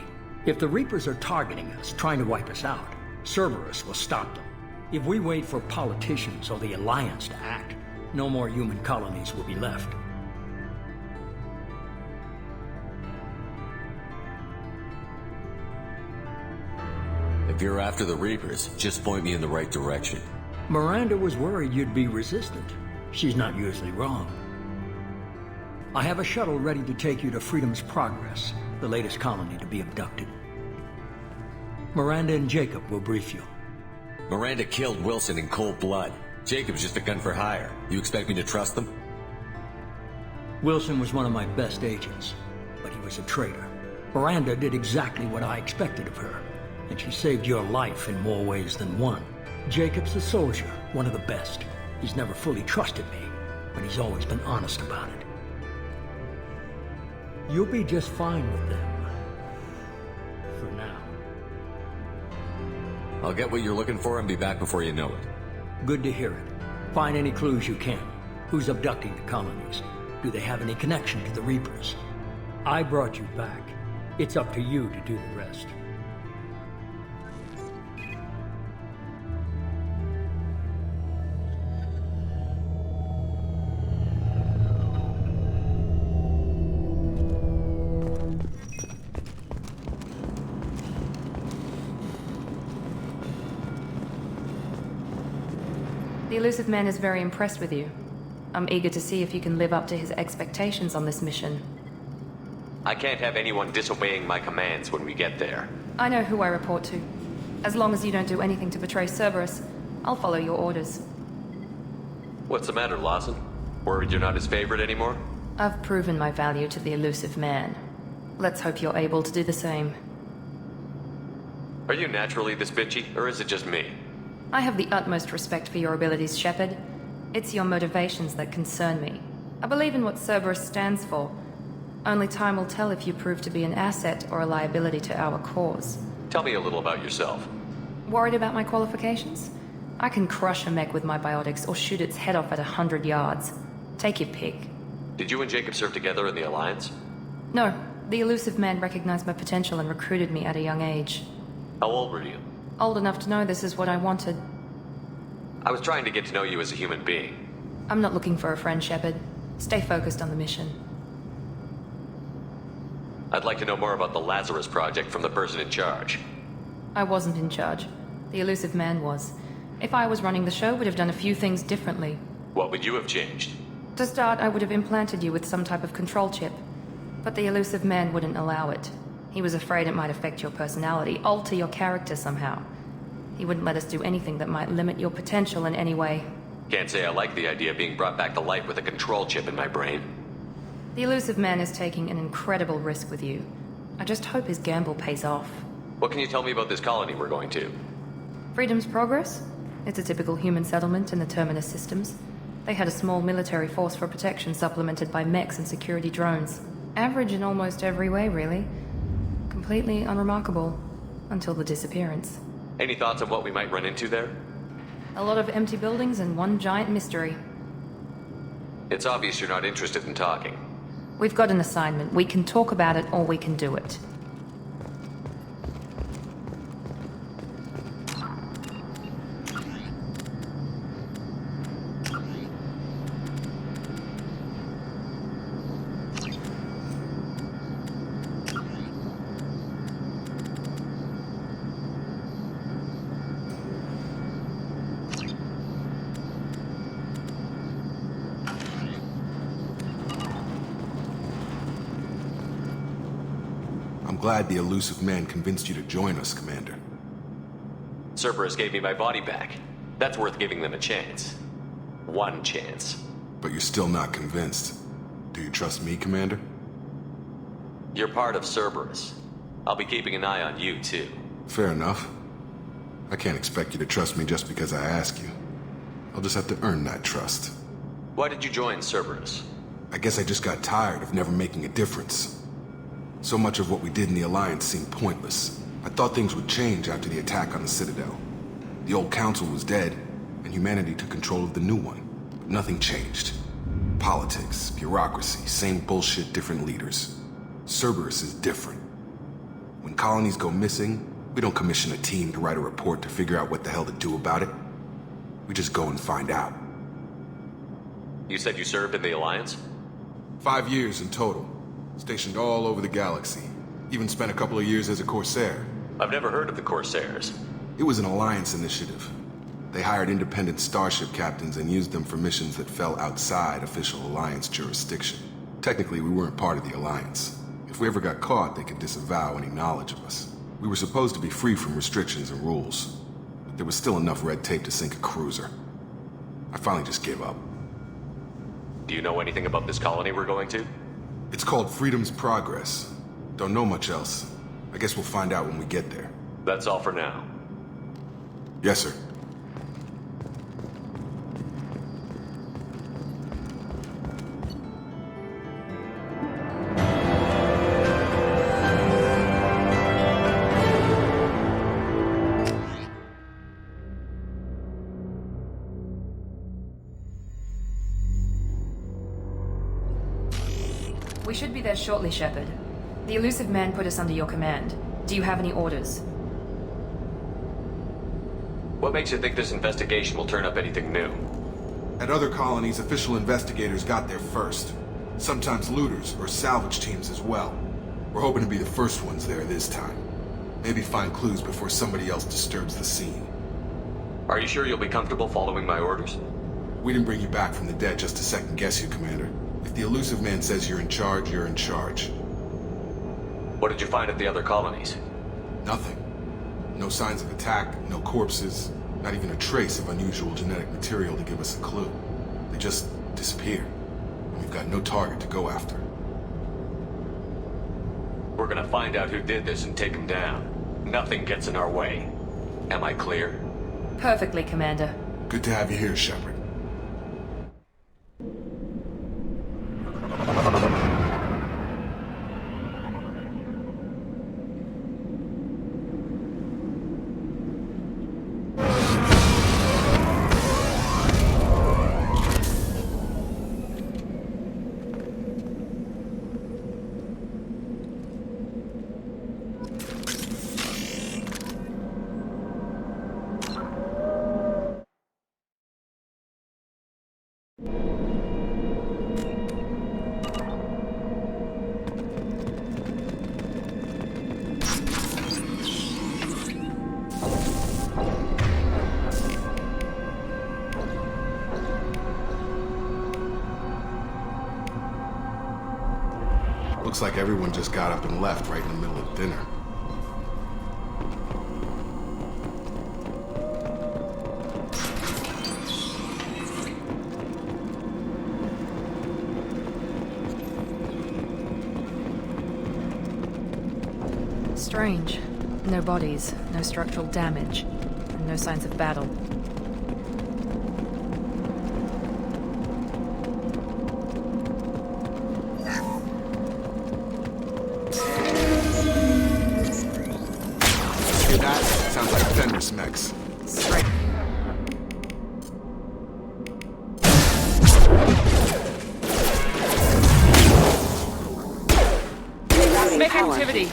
If the Reapers are targeting us, trying to wipe us out, Cerberus will stop them. If we wait for politicians or the Alliance to act, no more human colonies will be left. If you're after the Reapers, just point me in the right direction. Miranda was worried you'd be resistant. She's not usually wrong. I have a shuttle ready to take you to Freedom's Progress, the latest colony to be abducted. Miranda and Jacob will brief you. Miranda killed Wilson in cold blood. Jacob's just a gun for hire. You expect me to trust them? Wilson was one of my best agents, but he was a traitor. Miranda did exactly what I expected of her, and she saved your life in more ways than one. Jacob's a soldier, one of the best. He's never fully trusted me, but he's always been honest about it. You'll be just fine with them. For now. I'll get what you're looking for and be back before you know it. Good to hear it. Find any clues you can. Who's abducting the colonies? Do they have any connection to the Reapers? I brought you back. It's up to you to do the rest. The elusive man is very impressed with you. I'm eager to see if you can live up to his expectations on this mission. I can't have anyone disobeying my commands when we get there. I know who I report to. As long as you don't do anything to betray Cerberus, I'll follow your orders. What's the matter, Lawson? Worried you're not his favorite anymore? I've proven my value to the elusive man. Let's hope you're able to do the same. Are you naturally this bitchy, or is it just me? I have the utmost respect for your abilities, Shepard. It's your motivations that concern me. I believe in what Cerberus stands for. Only time will tell if you prove to be an asset or a liability to our cause. Tell me a little about yourself. Worried about my qualifications? I can crush a mech with my biotics or shoot its head off at 100 yards. Take your pick. Did you and Jacob serve together in the Alliance? No. The elusive man recognized my potential and recruited me at a young age. How old were you? Old enough to know this is what I wanted. I was trying to get to know you as a human being. I'm not looking for a friend, Shepard. Stay focused on the mission. I'd like to know more about the Lazarus project from the person in charge. I wasn't in charge. The elusive man was. If I was running the show, would have done a few things differently. What would you have changed? To start, I would have implanted you with some type of control chip. But the elusive man wouldn't allow it. He was afraid it might affect your personality, alter your character somehow. He wouldn't let us do anything that might limit your potential in any way. Can't say I like the idea of being brought back to life with a control chip in my brain. The elusive man is taking an incredible risk with you. I just hope his gamble pays off. What can you tell me about this colony we're going to? Freedom's Progress? It's a typical human settlement in the Terminus systems. They had a small military force for protection supplemented by mechs and security drones. Average in almost every way, really. Completely unremarkable. Until the disappearance. Any thoughts on what we might run into there? A lot of empty buildings and one giant mystery. It's obvious you're not interested in talking. We've got an assignment. We can talk about it or we can do it. I'm glad the elusive man convinced you to join us, Commander. Cerberus gave me my body back. That's worth giving them a chance. One chance. But you're still not convinced. Do you trust me, Commander? You're part of Cerberus. I'll be keeping an eye on you, too. Fair enough. I can't expect you to trust me just because I ask you. I'll just have to earn that trust. Why did you join Cerberus? I guess I just got tired of never making a difference. So much of what we did in the Alliance seemed pointless. I thought things would change after the attack on the Citadel. The old council was dead, and humanity took control of the new one. Nothing changed. Politics, bureaucracy, same bullshit, different leaders. Cerberus is different. When colonies go missing, we don't commission a team to write a report to figure out what the hell to do about it. We just go and find out. You said you served in the Alliance? 5 years in total. Stationed all over the galaxy. Even spent a couple of years as a Corsair. I've never heard of the Corsairs. It was an Alliance initiative. They hired independent starship captains and used them for missions that fell outside official Alliance jurisdiction. Technically, we weren't part of the Alliance. If we ever got caught, they could disavow any knowledge of us. We were supposed to be free from restrictions and rules, but there was still enough red tape to sink a cruiser. I finally just gave up. Do you know anything about this colony we're going to? It's called Freedom's Progress. Don't know much else. I guess we'll find out when we get there. That's all for now. Yes, sir. We should be there shortly, Shepard. The elusive man put us under your command. Do you have any orders? What makes you think this investigation will turn up anything new? At other colonies, official investigators got there first. Sometimes looters or salvage teams as well. We're hoping to be the first ones there this time. Maybe find clues before somebody else disturbs the scene. Are you sure you'll be comfortable following my orders? We didn't bring you back from the dead just to second guess you, Commander. If the elusive man says you're in charge, you're in charge. What did you find at the other colonies? Nothing. No signs of attack, no corpses, not even a trace of unusual genetic material to give us a clue. They just disappeared. And we've got no target to go after. We're gonna find out who did this and take him down. Nothing gets in our way. Am I clear? Perfectly, Commander. Good to have you here, Shepard. Looks like everyone just got up and left right in the middle of dinner. Strange. No bodies, no structural damage, and no signs of battle. Sounds like Fenris mechs. Mech activity.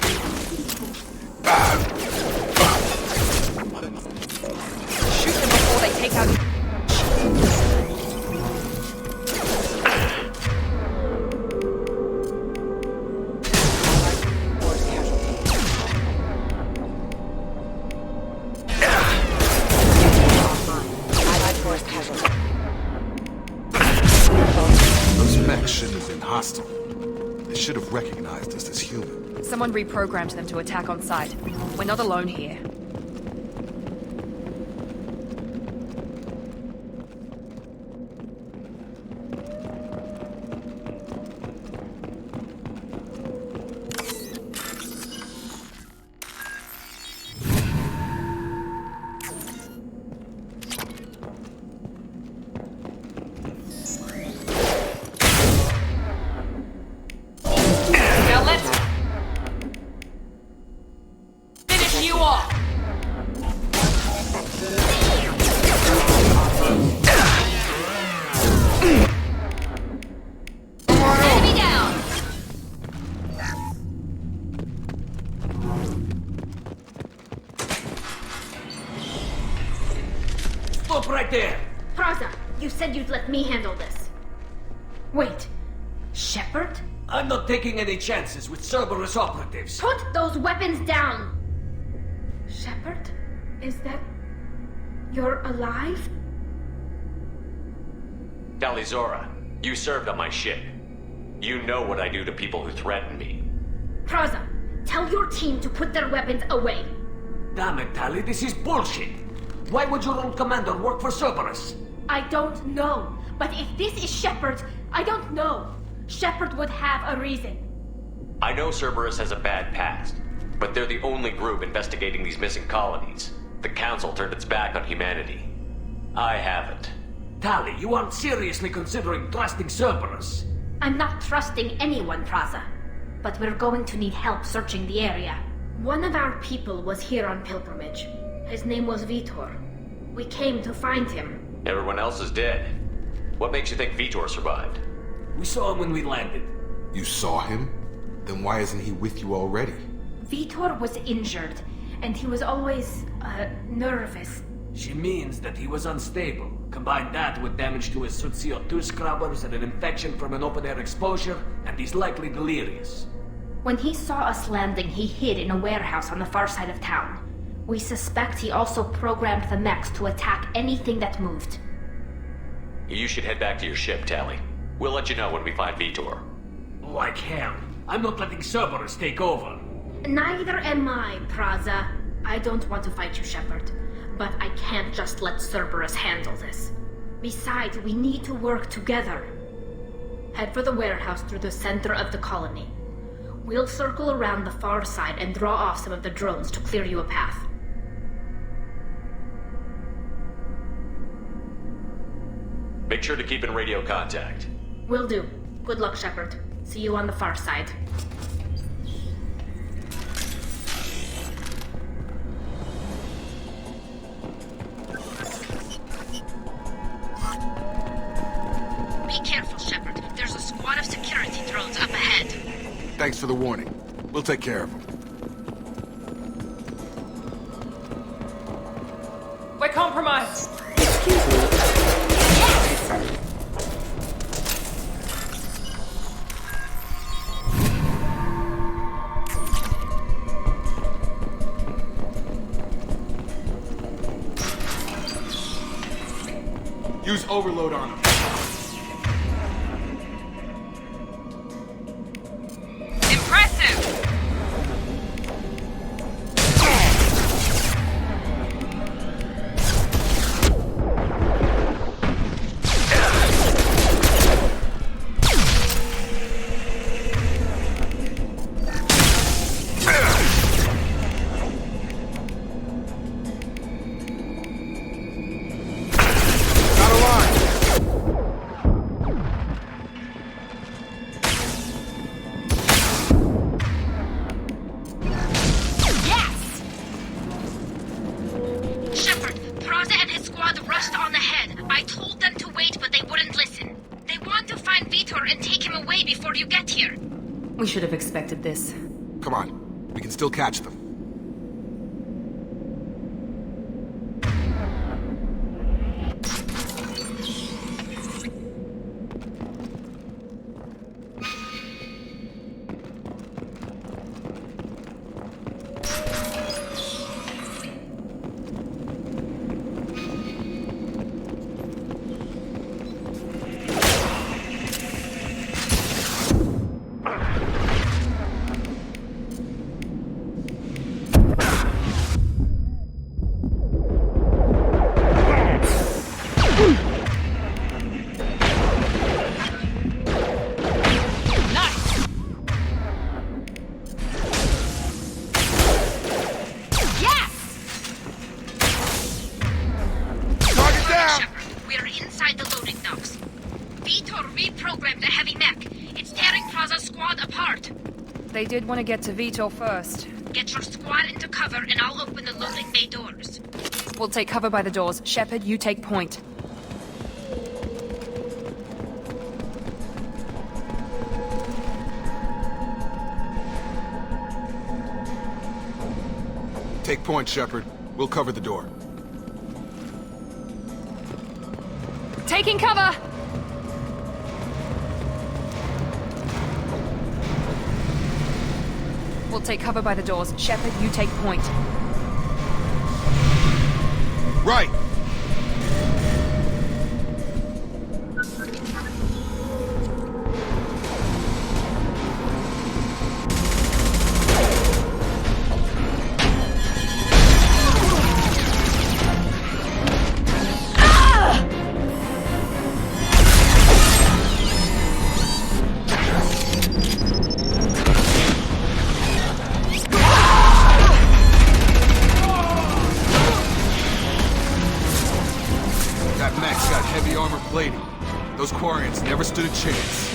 Shoot them before they take out. Those mechs shouldn't have been hostile. They should have recognized us as human. Someone reprogrammed them to attack on sight. We're not alone here. Now let's finish you off! me handle this. Wait, Shepard? I'm not taking any chances with Cerberus operatives. Put those weapons down! Shepard? Is that... you're alive? Dalizora, you served on my ship. You know what I do to people who threaten me. Praza, tell your team to put their weapons away. Damn it, Tali, this is bullshit. Why would your own commander work for Cerberus? I don't know. But if this is Shepard, I don't know. Shepard would have a reason. I know Cerberus has a bad past, but they're the only group investigating these missing colonies. The Council turned its back on humanity. I haven't. Tali, you aren't seriously considering trusting Cerberus? I'm not trusting anyone, Praza. But we're going to need help searching the area. One of our people was here on pilgrimage. His name was Vitor. We came to find him. Everyone else is dead. What makes you think Vitor survived? We saw him when we landed. You saw him? Then why isn't he with you already? Vitor was injured, and he was always, nervous. She means that he was unstable. Combine that with damage to his suit CO2 scrubbers and an infection from an open-air exposure, and he's likely delirious. When he saw us landing, he hid in a warehouse on the far side of town. We suspect he also programmed the mechs to attack anything that moved. You should head back to your ship, Tali. We'll let you know when we find Vitor. Like hell. I'm not letting Cerberus take over. Neither am I, Praza. I don't want to fight you, Shepard. But I can't just let Cerberus handle this. Besides, we need to work together. Head for the warehouse through the center of the colony. We'll circle around the far side and draw off some of the drones to clear you a path. Make sure to keep in radio contact. Will do. Good luck, Shepard. See you on the far side. Be careful, Shepard. There's a squad of security drones up ahead. Thanks for the warning. We'll take care of them. We're compromised. Excuse me. Yes! Use overload on them. Impressive! We should have expected this. Come on, we can still catch them. They did want to get to Vitor first. Get your squad into cover and I'll open the loading bay doors. We'll take cover by the doors. Shepard, you take point. Take point, Shepard. We'll cover the door. Taking cover! We'll take cover by the doors. Shepard, you take point. Right! Those Quarians never stood a chance.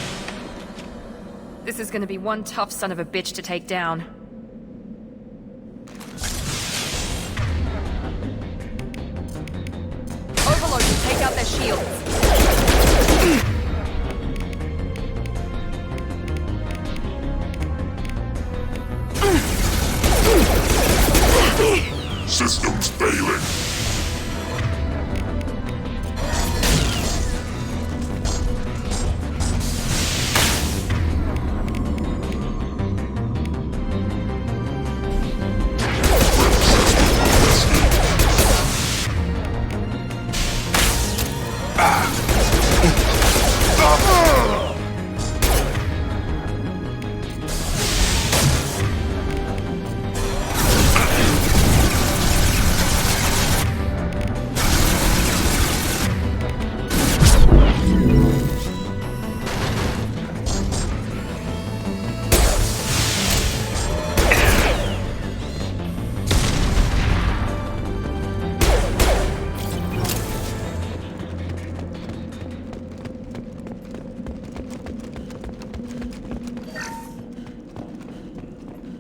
This is gonna be one tough son of a bitch to take down. Overload will take out their shields. Systems failing.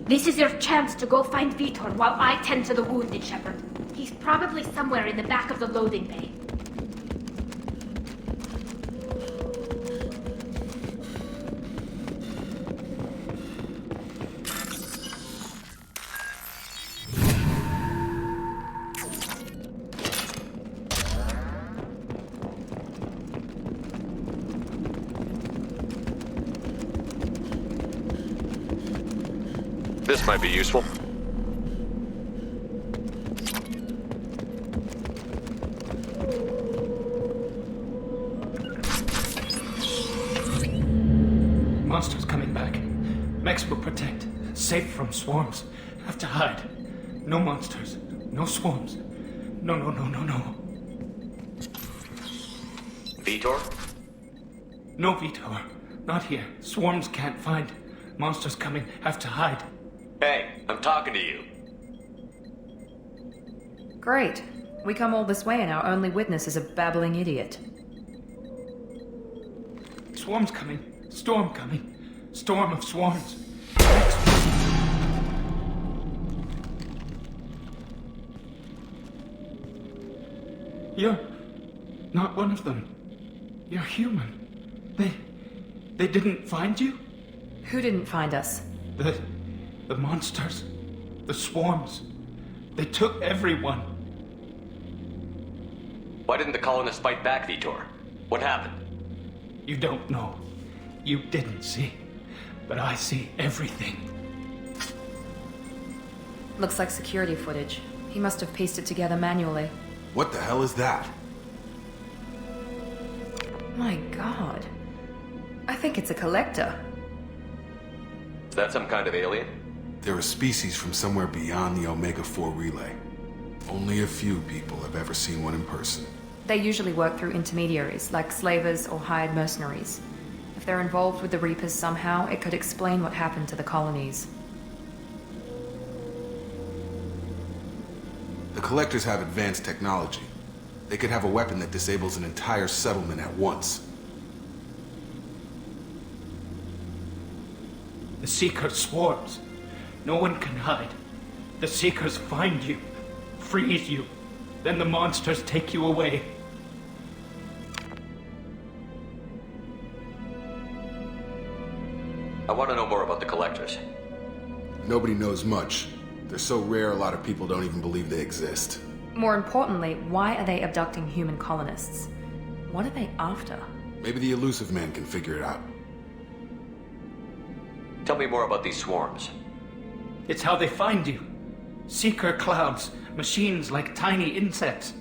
This is your chance to go find Vitor while I tend to the wounded, Shepard. He's probably somewhere in the back of the loading bay. This might be useful. Monsters coming back. Mechs will protect. Safe from swarms. Have to hide. No monsters. No swarms. No. Vitor? No Vitor. Not here. Swarms can't find. Monsters coming. Have to hide. Hey, I'm talking to you. Great. We come all this way and our only witness is a babbling idiot. Swarms coming. Storm coming. Storm of swarms. You're not one of them. You're human. They didn't find you? Who didn't find us? The monsters. The swarms. They took everyone. Why didn't the colonists fight back, Vitor? What happened? You don't know. You didn't see. But I see everything. Looks like security footage. He must have pieced it together manually. What the hell is that? My god. I think it's a collector. Is that some kind of alien? They're a species from somewhere beyond the Omega-4 relay. Only a few people have ever seen one in person. They usually work through intermediaries, like slavers or hired mercenaries. If they're involved with the Reapers somehow, it could explain what happened to the colonies. The Collectors have advanced technology. They could have a weapon that disables an entire settlement at once. The Seeker swarms. No one can hide. The Seekers find you, freeze you, then the monsters take you away. I want to know more about the Collectors. Nobody knows much. They're so rare, a lot of people don't even believe they exist. More importantly, why are they abducting human colonists? What are they after? Maybe the elusive man can figure it out. Tell me more about these swarms. It's how they find you. Seeker clouds, machines like tiny insects.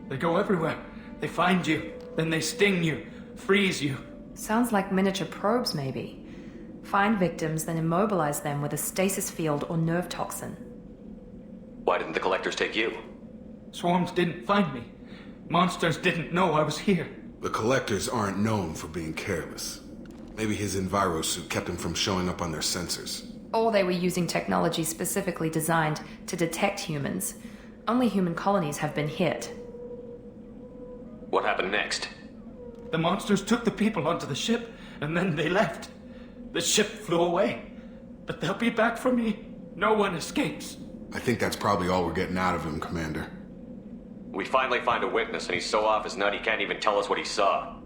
They go everywhere. They find you, then they sting you, freeze you. Sounds like miniature probes, maybe. Find victims, then immobilize them with a stasis field or nerve toxin. Why didn't the collectors take you? Swarms didn't find me. Monsters didn't know I was here. The collectors aren't known for being careless. Maybe his envirosuit kept him from showing up on their sensors. Or they were using technology specifically designed to detect humans. Only human colonies have been hit. What happened next? The monsters took the people onto the ship, and then they left. The ship flew away. But they'll be back for me. No one escapes. I think that's probably all we're getting out of him, Commander. We finally find a witness, and he's so off his nut he can't even tell us what he saw.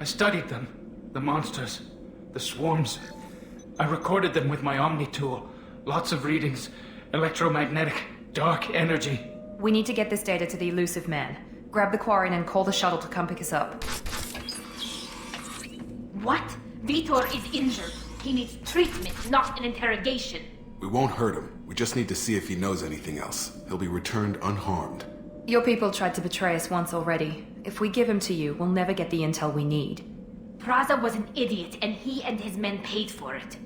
I studied them. The monsters. The swarms. I recorded them with my Omni tool. Lots of readings. Electromagnetic. Dark energy. We need to get this data to the elusive man. Grab the Quarian and call the shuttle to come pick us up. What? Vitor is injured. He needs treatment, not an interrogation. We won't hurt him. We just need to see if he knows anything else. He'll be returned unharmed. Your people tried to betray us once already. If we give him to you, we'll never get the intel we need. Praza was an idiot, and he and his men paid for it.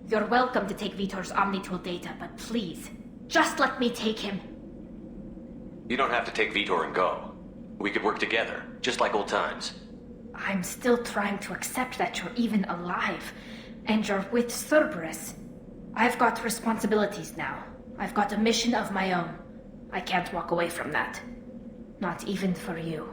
You're welcome to take Vitor's Omnitool data, but please, just let me take him. You don't have to take Vitor and go. We could work together, just like old times. I'm still trying to accept that you're even alive, and you're with Cerberus. I've got responsibilities now. I've got a mission of my own. I can't walk away from that. Not even for you.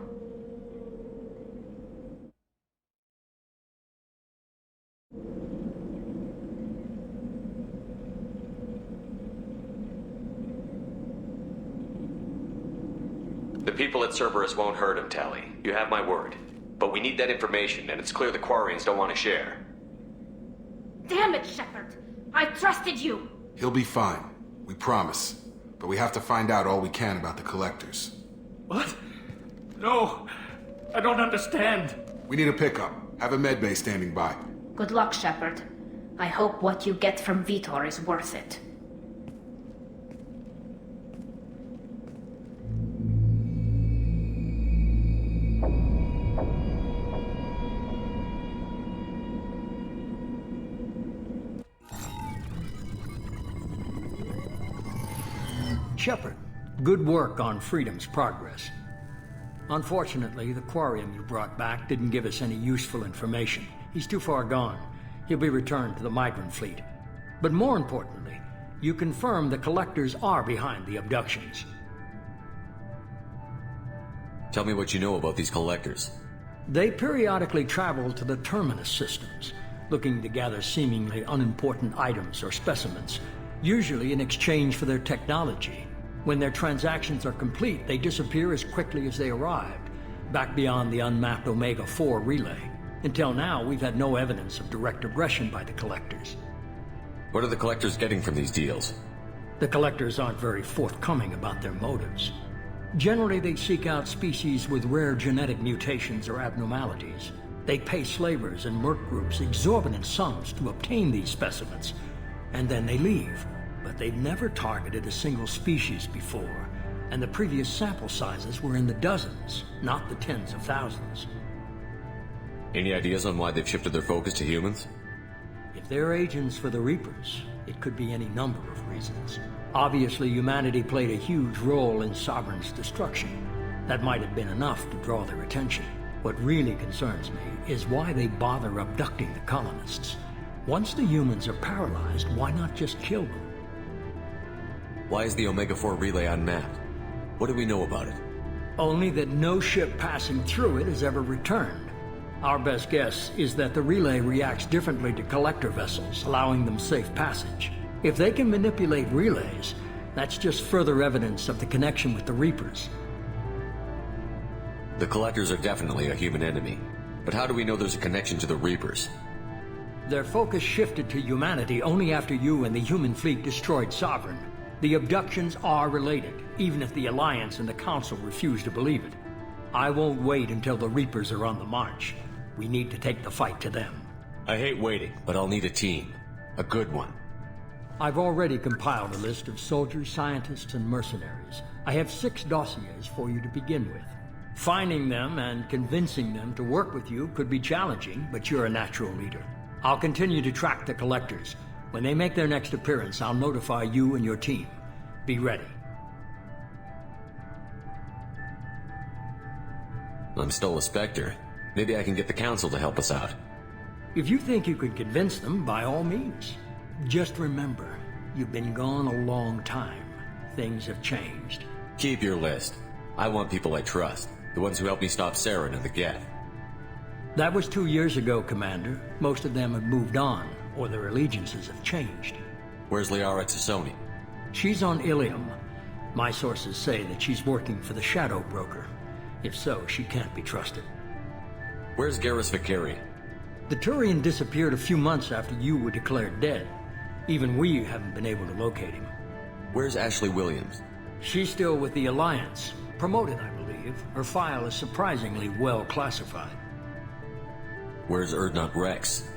The people at Cerberus won't hurt him, Tally. You have my word. But we need that information, and it's clear the Quarians don't want to share. Damn it, Shepard! I trusted you! He'll be fine. We promise. But we have to find out all we can about the collectors. What? No, I don't understand. We need a pickup. Have a medbay standing by. Good luck, Shepard. I hope what you get from Vitor is worth it. Shepard, good work on Freedom's progress. Unfortunately, the Quarian you brought back didn't give us any useful information. He's too far gone. He'll be returned to the migrant fleet. But more importantly, you confirm the collectors are behind the abductions. Tell me what you know about these collectors. They periodically travel to the terminus systems, looking to gather seemingly unimportant items or specimens, usually in exchange for their technology. When their transactions are complete, they disappear as quickly as they arrived, back beyond the unmapped Omega-4 relay. Until now, we've had no evidence of direct aggression by the collectors. What are the collectors getting from these deals? The collectors aren't very forthcoming about their motives. Generally, they seek out species with rare genetic mutations or abnormalities. They pay slavers and merc groups exorbitant sums to obtain these specimens, and then they leave. But they've never targeted a single species before, and the previous sample sizes were in the dozens, not the tens of thousands. Any ideas on why they've shifted their focus to humans? If they're agents for the Reapers, it could be any number of reasons. Obviously, humanity played a huge role in Sovereign's destruction. That might have been enough to draw their attention. What really concerns me is why they bother abducting the colonists. Once the humans are paralyzed, why not just kill them? Why is the Omega-4 relay unmapped? What do we know about it? Only that no ship passing through it has ever returned. Our best guess is that the relay reacts differently to collector vessels, allowing them safe passage. If they can manipulate relays, that's just further evidence of the connection with the Reapers. The collectors are definitely a human enemy. But how do we know there's a connection to the Reapers? Their focus shifted to humanity only after you and the human fleet destroyed Sovereign. The abductions are related, even if the Alliance and the Council refuse to believe it. I won't wait until the Reapers are on the march. We need to take the fight to them. I hate waiting, but I'll need a team. A good one. I've already compiled a list of soldiers, scientists, and mercenaries. I have 6 dossiers for you to begin with. Finding them and convincing them to work with you could be challenging, but you're a natural leader. I'll continue to track the collectors. When they make their next appearance, I'll notify you and your team. Be ready. I'm still a Spectre. Maybe I can get the Council to help us out. If you think you could convince them, by all means. Just remember, you've been gone a long time. Things have changed. Keep your list. I want people I trust. The ones who helped me stop Saren and the Geth. That was 2 years ago, Commander. Most of them have moved on, or their allegiances have changed. Where's Liara Tassoni? She's on Ilium. My sources say that she's working for the Shadow Broker. If so, she can't be trusted. Where's Garrus Vicari? The Turian disappeared a few months after you were declared dead. Even we haven't been able to locate him. Where's Ashley Williams? She's still with the Alliance. Promoted, I believe. Her file is surprisingly well classified. Where's Erdnot Rex?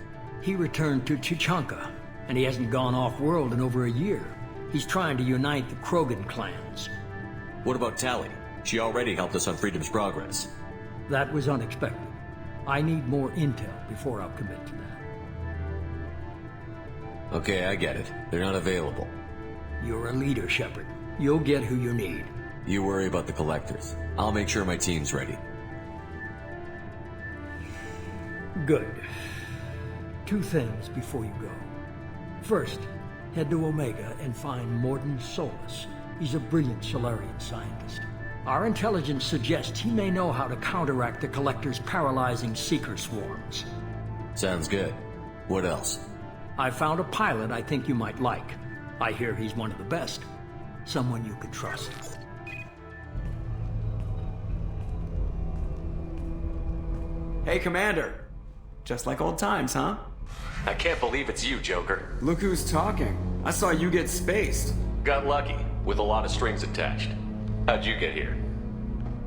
He returned to Chichanka, and he hasn't gone off-world in over a year. He's trying to unite the Krogan clans. What about Tali? She already helped us on Freedom's Progress. That was unexpected. I need more intel before I'll commit to that. Okay, I get it. They're not available. You're a leader, Shepard. You'll get who you need. You worry about the collectors. I'll make sure my team's ready. Good. 2 things before you go. First, head to Omega and find Mordin Solus. He's a brilliant Solarian scientist. Our intelligence suggests he may know how to counteract the Collector's paralyzing Seeker swarms. Sounds good. What else? I found a pilot I think you might like. I hear he's one of the best. Someone you can trust. Hey, Commander. Just like old times, huh? I can't believe it's you, Joker. Look who's talking. I saw you get spaced. Got lucky, with a lot of strings attached. How'd you get here?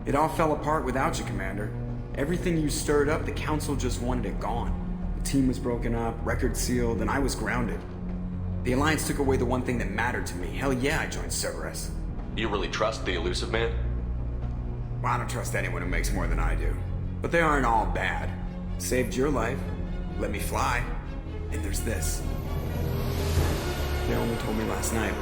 It all fell apart without you, Commander. Everything you stirred up, the Council just wanted it gone. The team was broken up, record sealed, and I was grounded. The Alliance took away the one thing that mattered to me. Hell yeah, I joined Cerberus. You really trust the Elusive Man? Well, I don't trust anyone who makes more than I do. But they aren't all bad. Saved your life, let me fly, and there's this. They only told me last night.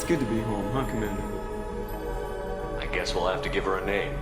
Good to be home, huh, Commander? I guess we'll have to give her a name.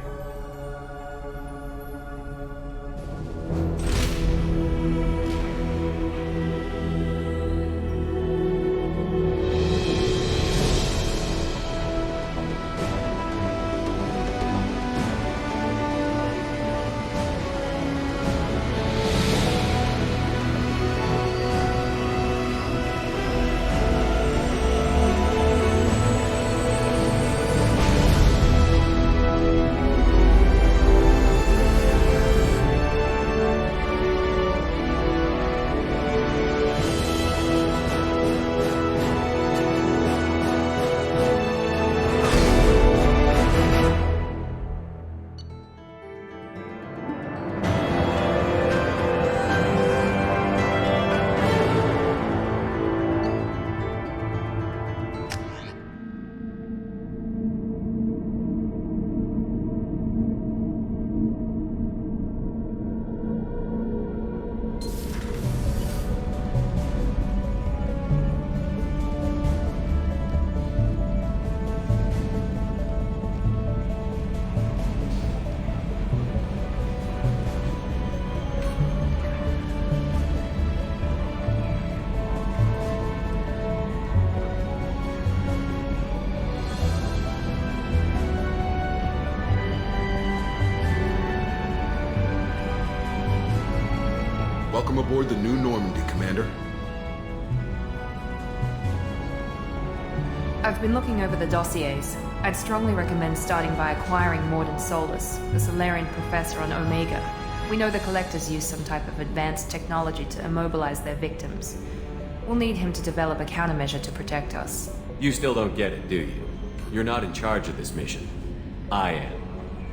Welcome aboard the new Normandy, Commander. I've been looking over the dossiers. I'd strongly recommend starting by acquiring Morden Solus, the Solarian professor on Omega. We know the Collectors use some type of advanced technology to immobilize their victims. We'll need him to develop a countermeasure to protect us. You still don't get it, do you? You're not in charge of this mission. I am.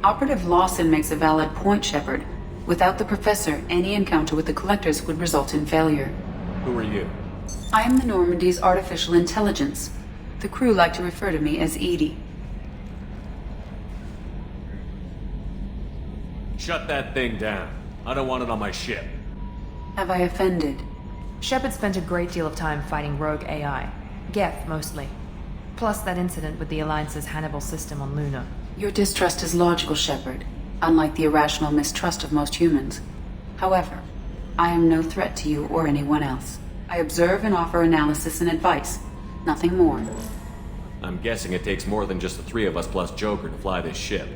Operative Lawson makes a valid point, Shepard. Without the Professor, any encounter with the Collectors would result in failure. Who are you? I am the Normandy's artificial intelligence. The crew like to refer to me as Edie. Shut that thing down. I don't want it on my ship. Have I offended? Shepard spent a great deal of time fighting rogue AI. Geth, mostly. Plus that incident with the Alliance's Hannibal system on Luna. Your distrust is logical, Shepard, unlike the irrational mistrust of most humans. However, I am no threat to you or anyone else. I observe and offer analysis and advice. Nothing more. I'm guessing it takes more than just the three of us plus Joker to fly this ship.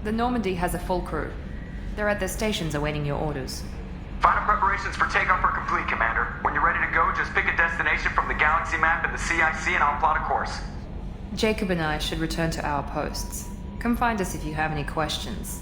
The Normandy has a full crew. They're at their stations awaiting your orders. Final preparations for takeoff are complete, Commander. When you're ready to go, just pick a destination from the galaxy map and the CIC and I'll plot a course. Jacob and I should return to our posts. Come find us if you have any questions.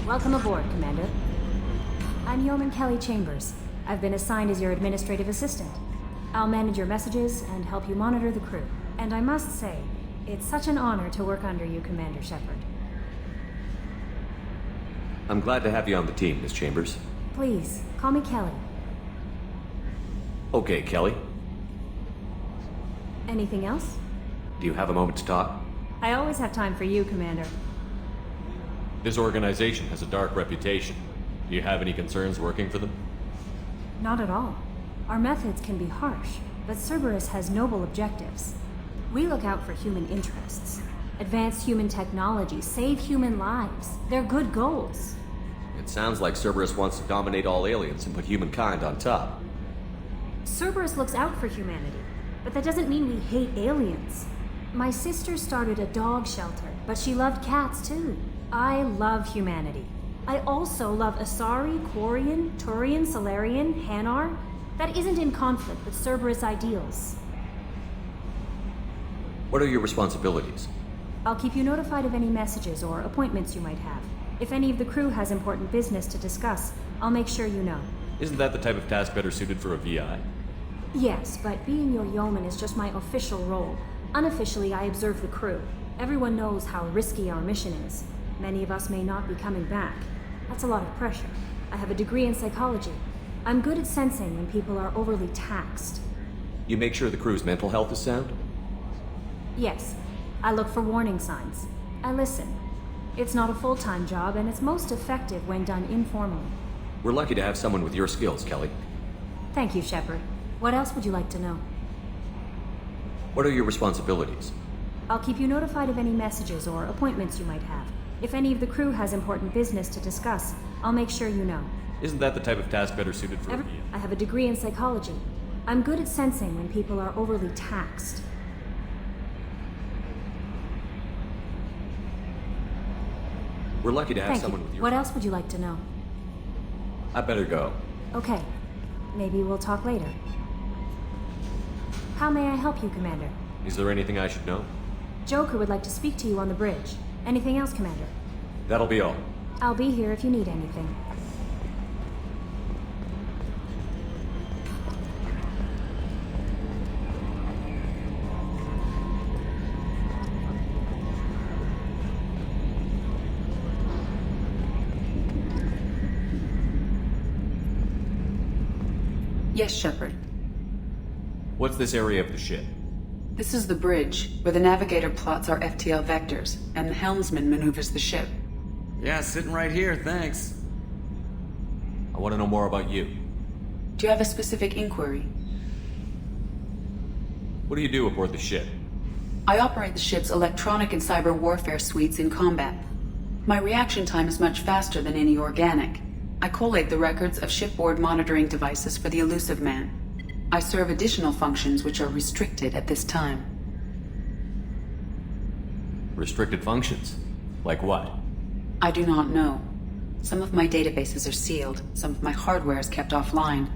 Welcome aboard, Commander. I'm Yeoman Kelly Chambers. I've been assigned as your administrative assistant. I'll manage your messages and help you monitor the crew. And I must say, it's such an honor to work under you, Commander Shepard. I'm glad to have you on the team, Miss Chambers. Please, call me Kelly. Okay, Kelly. Anything else? Do you have a moment to talk? I always have time for you, Commander. This organization has a dark reputation. Do you have any concerns working for them? Not at all. Our methods can be harsh, but Cerberus has noble objectives. We look out for human interests. Advance human technology, save human lives. They're good goals. It sounds like Cerberus wants to dominate all aliens and put humankind on top. Cerberus looks out for humanity, but that doesn't mean we hate aliens. My sister started a dog shelter, but she loved cats too. I love humanity. I also love Asari, Quarian, Turian, Solarian, Hanar. that isn't in conflict with Cerberus ideals. What are your responsibilities? I'll keep you notified of any messages or appointments you might have. If any of the crew has important business to discuss, I'll make sure you know. Isn't that the type of task better suited for a VI? Yes, but being your yeoman is just my official role. Unofficially, I observe the crew. Everyone knows how risky our mission is. Many of us may not be coming back. That's a lot of pressure. I have a degree in psychology. I'm good at sensing when people are overly taxed. You make sure the crew's mental health is sound? Yes, I look for warning signs. I listen. It's not a full-time job, and it's most effective when done informally. We're lucky to have someone with your skills, Kelly. Thank you, Shepard. What else would you like to know? What are your responsibilities? I'll keep you notified of any messages or appointments you might have. If any of the crew has important business to discuss, I'll make sure you know. Isn't that the type of task better suited for a VI? I have a degree in psychology. I'm good at sensing when people are overly taxed. We're lucky to have Thank someone you. with your... What else would you like to know? I better go. Okay. Maybe we'll talk later. How may I help you, Commander? Is there anything I should know? Joker would like to speak to you on the bridge. Anything else, Commander? That'll be all. I'll be here if you need anything. Yes, Shepard. What's this area of the ship? This is the bridge, where the navigator plots our FTL vectors, and the helmsman maneuvers the ship. Yeah, sitting right here, thanks. I want to know more about you. Do you have a specific inquiry? What do you do aboard the ship? I operate the ship's electronic and cyber warfare suites in combat. My reaction time is much faster than any organic. I collate the records of shipboard monitoring devices for the Elusive Man. I serve additional functions which are restricted at this time. Restricted functions? Like what? I do not know. Some of my databases are sealed, some of my hardware is kept offline.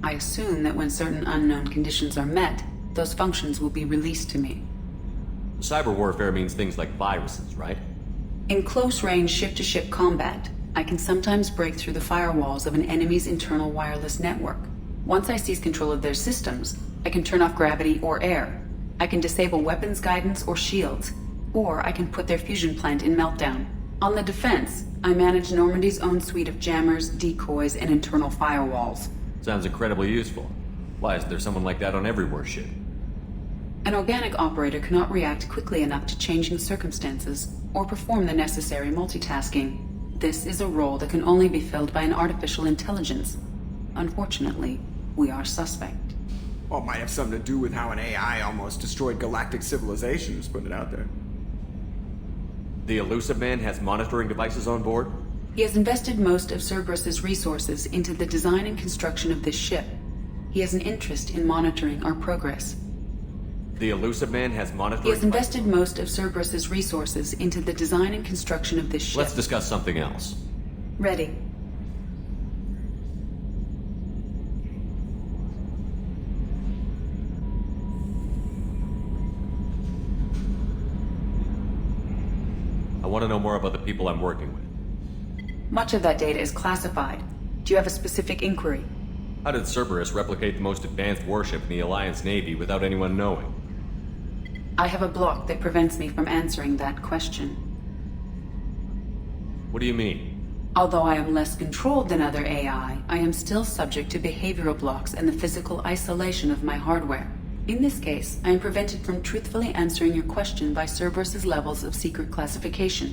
I assume that when certain unknown conditions are met, those functions will be released to me. Cyber warfare means things like viruses, right? In close-range ship-to-ship combat, I can sometimes break through the firewalls of an enemy's internal wireless network. Once I seize control of their systems, I can turn off gravity or air. I can disable weapons guidance or shields, or I can put their fusion plant in meltdown. On the defense, I manage Normandy's own suite of jammers, decoys, and internal firewalls. Sounds incredibly useful. Why is there someone like that on every warship? An organic operator cannot react quickly enough to changing circumstances or perform the necessary multitasking. This is a role that can only be filled by an artificial intelligence. Unfortunately, we are suspect. Well, it might have something to do with how an AI almost destroyed galactic civilization, just putting it out there. The Elusive Man has monitoring devices on board? He has invested most of Cerberus's resources into the design and construction of this ship. He has an interest in monitoring our progress. The Elusive Man has monitoring... He has invested most of Cerberus's resources into the design and construction of this ship. Let's discuss something else. Ready. I want to know more about the people I'm working with. Much of that data is classified. Do you have a specific inquiry? How did Cerberus replicate the most advanced warship in the Alliance Navy without anyone knowing? I have a block that prevents me from answering that question. What do you mean? Although I am less controlled than other AI, I am still subject to behavioral blocks and the physical isolation of my hardware. In this case, I am prevented from truthfully answering your question by Cerberus's levels of secret classification.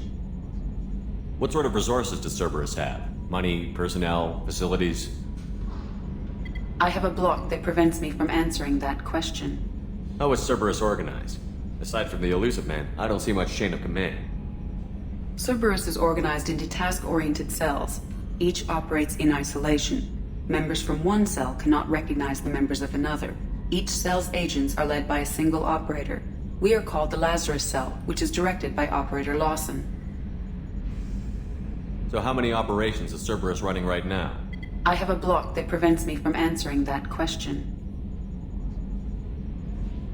What sort of resources does Cerberus have? Money, personnel, facilities? I have a block that prevents me from answering that question. How is Cerberus organized? Aside from the Elusive Man, I don't see much chain of command. Cerberus is organized into task-oriented cells. Each operates in isolation. Members from one cell cannot recognize the members of another. Each cell's agents are led by a single operator. We are called the Lazarus cell, which is directed by Operator Lawson. So how many operations is Cerberus running right now? I have a block that prevents me from answering that question.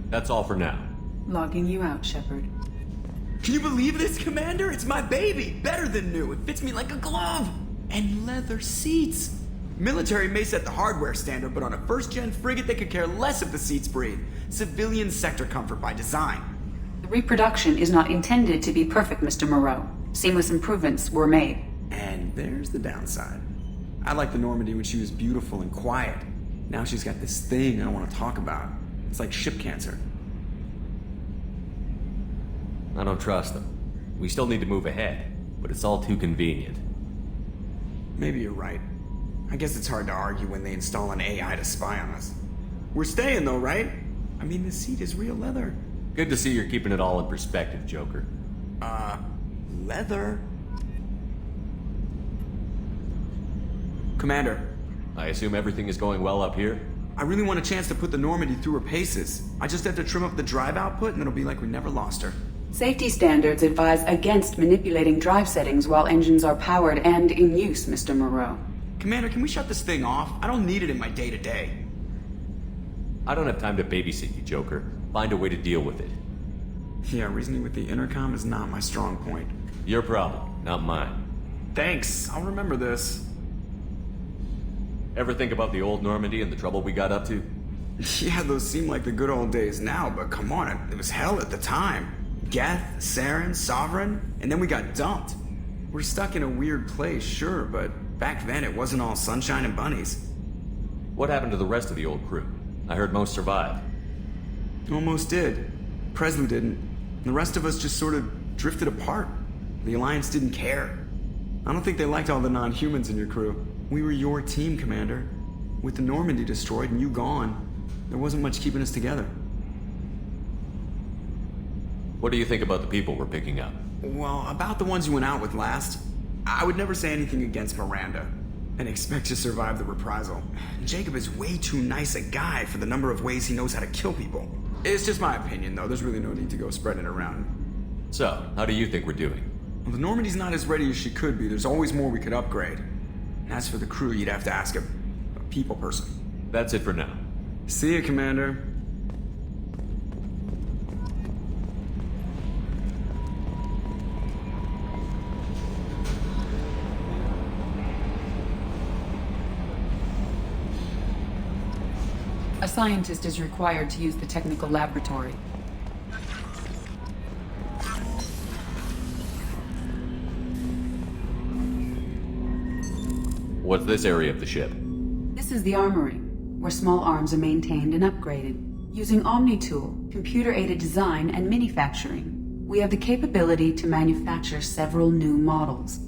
That's all for now. Logging you out, Shepard. Can you believe this, Commander? It's my baby! Better than new. It fits me like a glove! And leather seats! Military may set the hardware standard, but on a first-gen frigate, they could care less if the seats breathe. Civilian sector comfort by design. The reproduction is not intended to be perfect, Mr. Moreau. Seamless improvements were made. And there's the downside. I liked the Normandy when she was beautiful and quiet. Now she's got this thing I don't want to talk about. It's like ship cancer. I don't trust them. We still need to move ahead, but it's all too convenient. Maybe you're right. I guess it's hard to argue when they install an AI to spy on us. We're staying though, right? I mean, the seat is real leather. Good to see you're keeping it all in perspective, Joker. Leather? Commander. I assume everything is going well up here? I really want a chance to put the Normandy through her paces. I just have to trim up the drive output and it'll be like we never lost her. Safety standards advise against manipulating drive settings while engines are powered and in use, Mr. Moreau. Commander, can we shut this thing off? I don't need it in my day-to-day. I don't have time to babysit you, Joker. Find a way to deal with it. Yeah, reasoning with the intercom is not my strong point. Your problem, not mine. Thanks, I'll remember this. Ever think about the old Normandy and the trouble we got up to? Yeah, those seem like the good old days now, but come on, it was hell at the time. Geth, Saren, Sovereign, and then we got dumped. We're stuck in a weird place, sure, but back then it wasn't all sunshine and bunnies. What happened to the rest of the old crew? I heard most survived. Almost did. Presley didn't. The rest of us just sort of drifted apart. The Alliance didn't care. I don't think they liked all the non-humans in your crew. We were your team, Commander. With the Normandy destroyed and you gone, there wasn't much keeping us together. What do you think about the people we're picking up? Well, about the ones you went out with last, I would never say anything against Miranda and expect to survive the reprisal. Jacob is way too nice a guy for the number of ways he knows how to kill people. It's just my opinion, though. There's really no need to go spreading it around. So, how do you think we're doing? Well, the Normandy's not as ready as she could be. There's always more we could upgrade. And as for the crew, you'd have to ask a people person. That's it for now. See you, Commander. A scientist is required to use the technical laboratory. What's this area of the ship? This is the armory, where small arms are maintained and upgraded. Using Omni-Tool, computer-aided design, and manufacturing, we have the capability to manufacture several new models.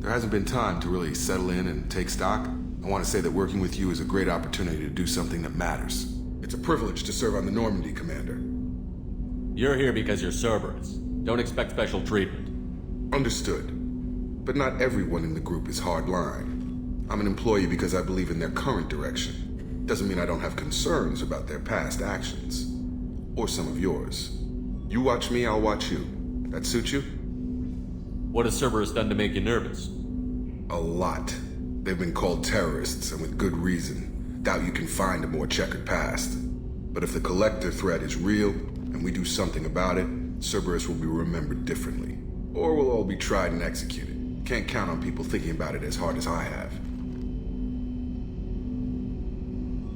There hasn't been time to really settle in and take stock. I want to say that working with you is a great opportunity to do something that matters. It's a privilege to serve on the Normandy, Commander. You're here because you're Cerberus. Don't expect special treatment. Understood. But not everyone in the group is hardline. I'm an employee because I believe in their current direction. Doesn't mean I don't have concerns about their past actions. Or some of yours. You watch me, I'll watch you. That suit you? What has Cerberus done to make you nervous? A lot. They've been called terrorists, and with good reason. Doubt you can find a more checkered past. But if the Collector threat is real, and we do something about it, Cerberus will be remembered differently. Or we'll all be tried and executed. Can't count on people thinking about it as hard as I have.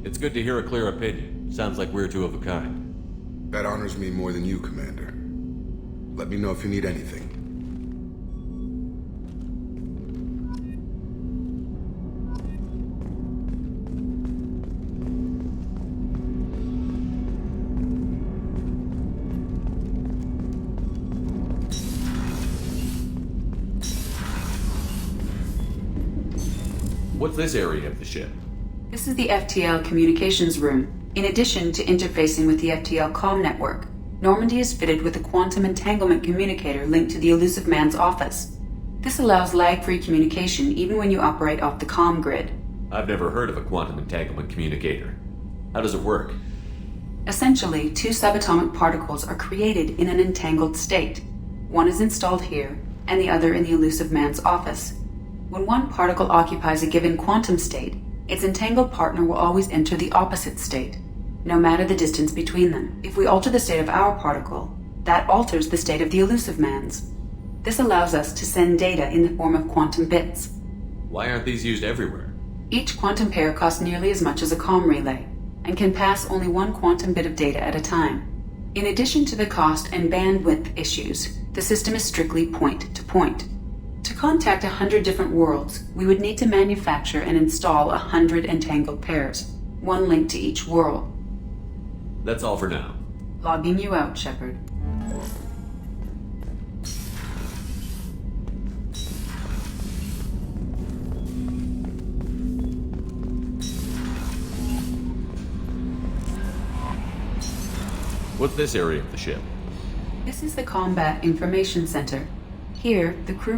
It's good to hear a clear opinion. Sounds like we're two of a kind. That honors me more than you, Commander. Let me know if you need anything. What's this area of the ship? This is the FTL communications room. In addition to interfacing with the FTL comm network, Normandy is fitted with a quantum entanglement communicator linked to the Elusive Man's office. This allows lag-free communication even when you operate off the comm grid. I've never heard of a quantum entanglement communicator. How does it work? Essentially, two subatomic particles are created in an entangled state. One is installed here, and the other in the Elusive Man's office. When one particle occupies a given quantum state, its entangled partner will always enter the opposite state, no matter the distance between them. If we alter the state of our particle, that alters the state of the Elusive Man's. This allows us to send data in the form of quantum bits. Why aren't these used everywhere? Each quantum pair costs nearly as much as a comm relay, and can pass only one quantum bit of data at a time. In addition to the cost and bandwidth issues, the system is strictly point-to-point. To contact 100 different worlds, we would need to manufacture and install 100 entangled pairs, one link to each world. That's all for now. Logging you out, Shepard. What's this area of the ship? This is the Combat Information Center. Here, the crew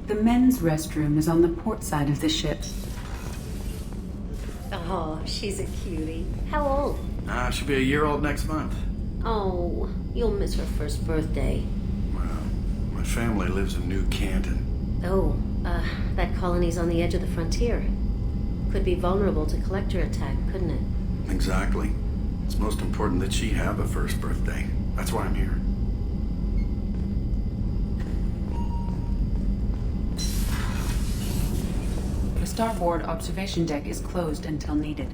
The men's restroom is on the port side of the ship. Oh, she's a cutie. How old? She'll be a year old next month. Oh, you'll miss her first birthday. Well, my family lives in New Canton. Oh, that colony's on the edge of the frontier. Could be vulnerable to collector attack, couldn't it? Exactly. It's most important that she have a first birthday. That's why I'm here. The starboard observation deck is closed until needed.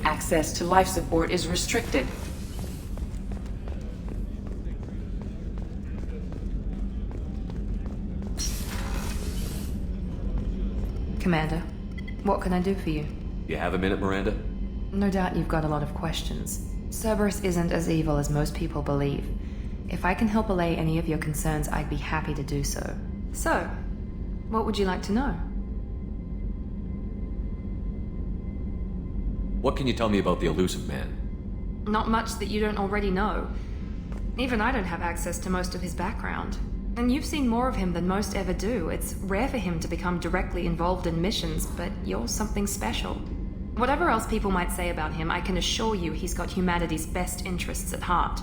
Access to life support is restricted. Commander, what can I do for you? You have a minute, Miranda? No doubt you've got a lot of questions. Cerberus isn't as evil as most people believe. If I can help allay any of your concerns, I'd be happy to do so. So, what would you like to know? What can you tell me about the elusive man? Not much that you don't already know. Even I don't have access to most of his background. And you've seen more of him than most ever do. It's rare for him to become directly involved in missions, but you're something special. Whatever else people might say about him, I can assure you he's got humanity's best interests at heart.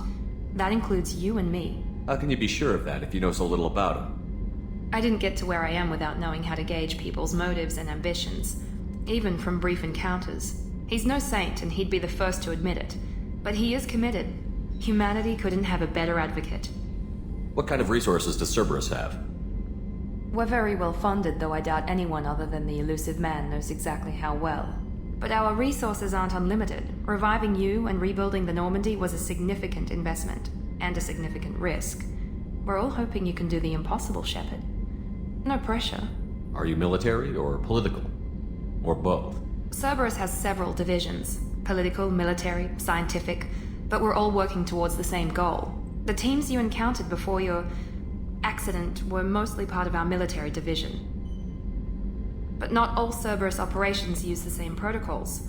That includes you and me. How can you be sure of that if you know so little about him? I didn't get to where I am without knowing how to gauge people's motives and ambitions, even from brief encounters. He's no saint, and he'd be the first to admit it. But he is committed. Humanity couldn't have a better advocate. What kind of resources does Cerberus have? We're very well funded, though I doubt anyone other than the elusive man knows exactly how well. But our resources aren't unlimited. Reviving you and rebuilding the Normandy was a significant investment, and a significant risk. We're all hoping you can do the impossible, Shepard. No pressure. Are you military or political? Or both? Cerberus has several divisions. Political, military, scientific, but we're all working towards the same goal. The teams you encountered before your accident were mostly part of our military division. But not all Cerberus operations use the same protocols.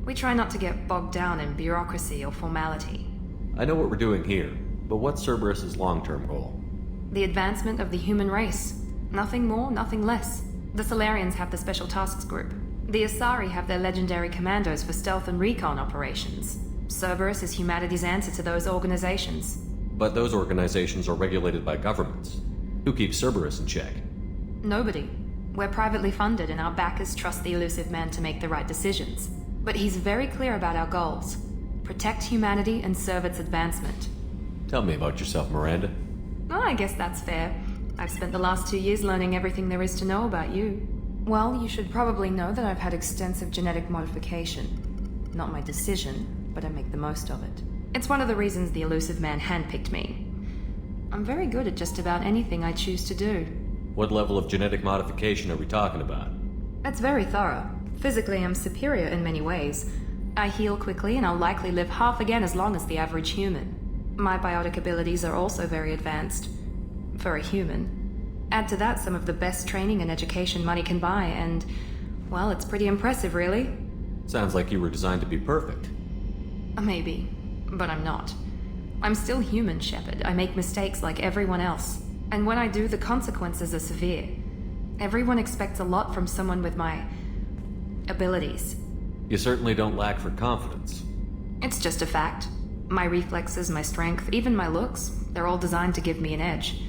We try not to get bogged down in bureaucracy or formality. I know what we're doing here, but what's Cerberus's long-term goal? The advancement of the human race. Nothing more, nothing less. The Solarians have the Special Tasks Group. The Asari have their legendary commandos for stealth and recon operations. Cerberus is humanity's answer to those organizations. But those organizations are regulated by governments. Who keeps Cerberus in check? Nobody. We're privately funded, and our backers trust the elusive man to make the right decisions. But he's very clear about our goals. Protect humanity and serve its advancement. Tell me about yourself, Miranda. Oh, I guess that's fair. I've spent the last 2 years learning everything there is to know about you. Well, you should probably know that I've had extensive genetic modification. Not my decision, but I make the most of it. It's one of the reasons the elusive man handpicked me. I'm very good at just about anything I choose to do. What level of genetic modification are we talking about? It's very thorough. Physically, I'm superior in many ways. I heal quickly, and I'll likely live half again as long as the average human. My biotic abilities are also very advanced. For a human. Add to that some of the best training and education money can buy, and, well, it's pretty impressive, really. Sounds like you were designed to be perfect. Maybe, but I'm not. I'm still human, Shepard. I make mistakes like everyone else. And when I do, the consequences are severe. Everyone expects a lot from someone with my abilities. You certainly don't lack for confidence. It's just a fact. My reflexes, my strength, even my looks, they're all designed to give me an edge.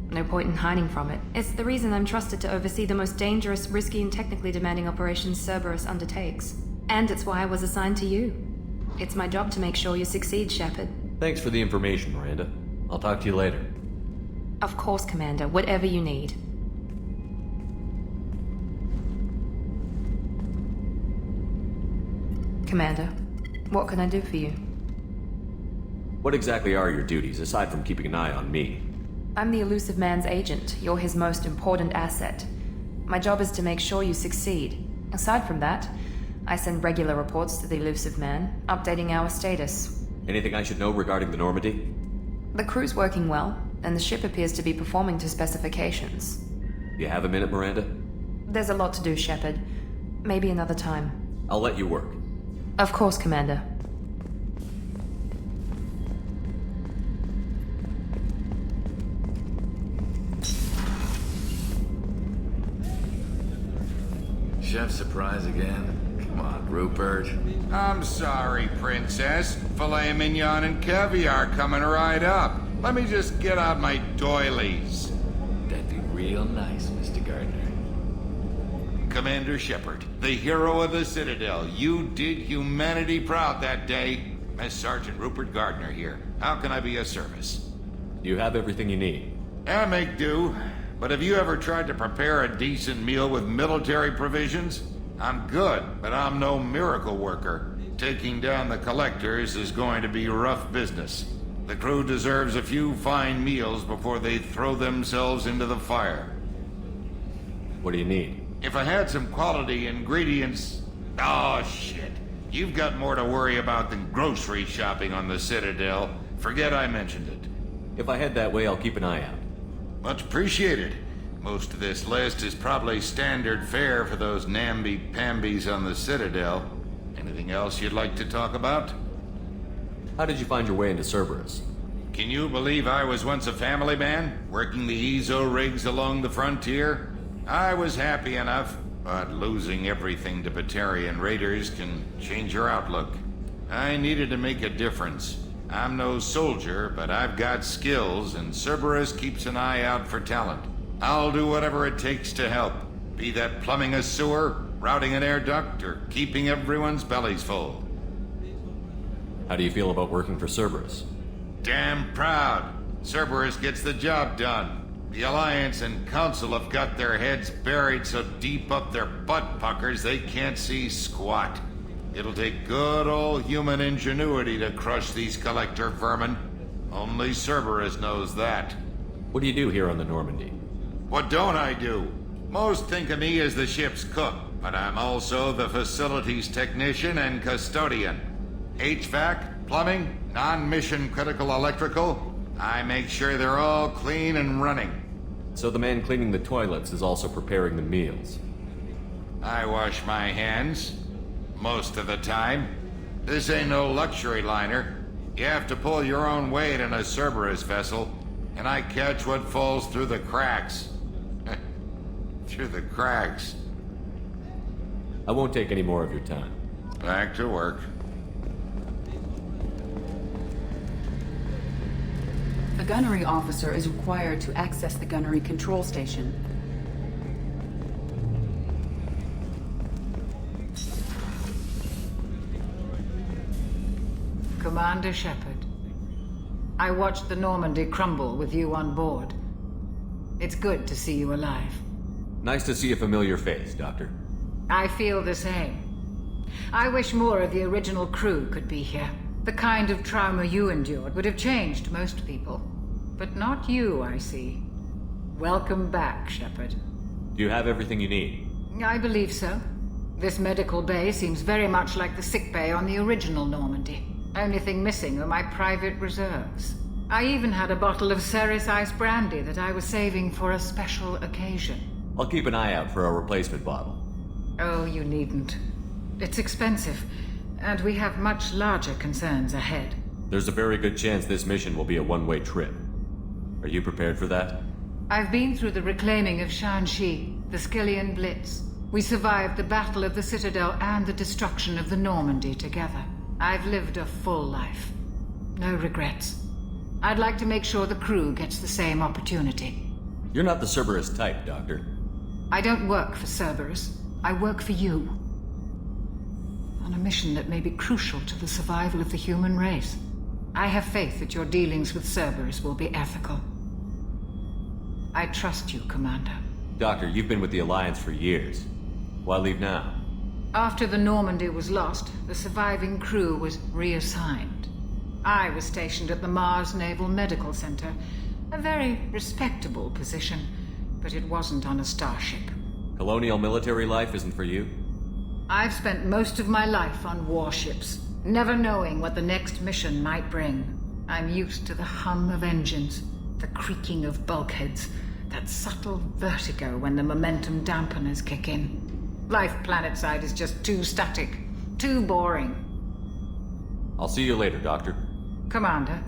No point in hiding from it. It's the reason I'm trusted to oversee the most dangerous, risky, and technically demanding operations Cerberus undertakes. And it's why I was assigned to you. It's my job to make sure you succeed, Shepard. Thanks for the information, Miranda. I'll talk to you later. Of course, Commander. Whatever you need. Commander, what can I do for you? What exactly are your duties, aside from keeping an eye on me? I'm the elusive man's agent. You're his most important asset. My job is to make sure you succeed. Aside from that, I send regular reports to the elusive man, updating our status. Anything I should know regarding the Normandy? The crew's working well, and the ship appears to be performing to specifications. You have a minute, Miranda? There's a lot to do, Shepard. Maybe another time. I'll let you work. Of course, Commander. Chef surprise again? Come on, Rupert. I'm sorry, Princess. Filet mignon and caviar coming right up. Let me just get out my doilies. That'd be real nice, Mr. Gardner. Commander Shepard, the hero of the Citadel. You did humanity proud that day. Master Sergeant Rupert Gardner here. How can I be of service? You have everything you need. I make do. But have you ever tried to prepare a decent meal with military provisions? I'm good, but I'm no miracle worker. Taking down the collectors is going to be rough business. The crew deserves a few fine meals before they throw themselves into the fire. What do you need? If I had some quality ingredients... Oh, shit. You've got more to worry about than grocery shopping on the Citadel. Forget I mentioned it. If I head that way, I'll keep an eye out. Much appreciated. Most of this list is probably standard fare for those namby-pambies on the Citadel. Anything else you'd like to talk about? How did you find your way into Cerberus? Can you believe I was once a family man, working the EZO rigs along the frontier? I was happy enough, but losing everything to Batarian raiders can change your outlook. I needed to make a difference. I'm no soldier, but I've got skills, and Cerberus keeps an eye out for talent. I'll do whatever it takes to help. Be that plumbing a sewer, routing an air duct, or keeping everyone's bellies full. How do you feel about working for Cerberus? Damn proud. Cerberus gets the job done. The Alliance and Council have got their heads buried so deep up their butt puckers they can't see squat. It'll take good old human ingenuity to crush these collector vermin. Only Cerberus knows that. What do you do here on the Normandy? What don't I do? Most think of me as the ship's cook, but I'm also the facilities technician and custodian. HVAC, plumbing, non-mission critical electrical. I make sure they're all clean and running. So the man cleaning the toilets is also preparing the meals. I wash my hands. Most of the time. This ain't no luxury liner. You have to pull your own weight in a Cerberus vessel, and I catch what falls through the cracks. Through the cracks. I won't take any more of your time. Back to work. A gunnery officer is required to access the gunnery control station. Commander Shepard, I watched the Normandy crumble with you on board. It's good to see you alive. Nice to see a familiar face, Doctor. I feel the same. I wish more of the original crew could be here. The kind of trauma you endured would have changed most people. But not you, I see. Welcome back, Shepard. Do you have everything you need? I believe so. This medical bay seems very much like the sick bay on the original Normandy. Only thing missing are my private reserves. I even had a bottle of Ceres Ice brandy that I was saving for a special occasion. I'll keep an eye out for a replacement bottle. Oh, you needn't. It's expensive, and we have much larger concerns ahead. There's a very good chance this mission will be a one-way trip. Are you prepared for that? I've been through the reclaiming of Shanxi, the Skillian Blitz. We survived the Battle of the Citadel and the destruction of the Normandy together. I've lived a full life. No regrets. I'd like to make sure the crew gets the same opportunity. You're not the Cerberus type, Doctor. I don't work for Cerberus. I work for you. On a mission that may be crucial to the survival of the human race. I have faith that your dealings with Cerberus will be ethical. I trust you, Commander. Doctor, you've been with the Alliance for years. Why leave now? After the Normandy was lost, the surviving crew was reassigned. I was stationed at the Mars Naval Medical Center, a very respectable position, but it wasn't on a starship. Colonial military life isn't for you? I've spent most of my life on warships, never knowing what the next mission might bring. I'm used to the hum of engines, the creaking of bulkheads, that subtle vertigo when the momentum dampeners kick in. Life planetside is just too static, too boring. I'll see you later, Doctor. Commander.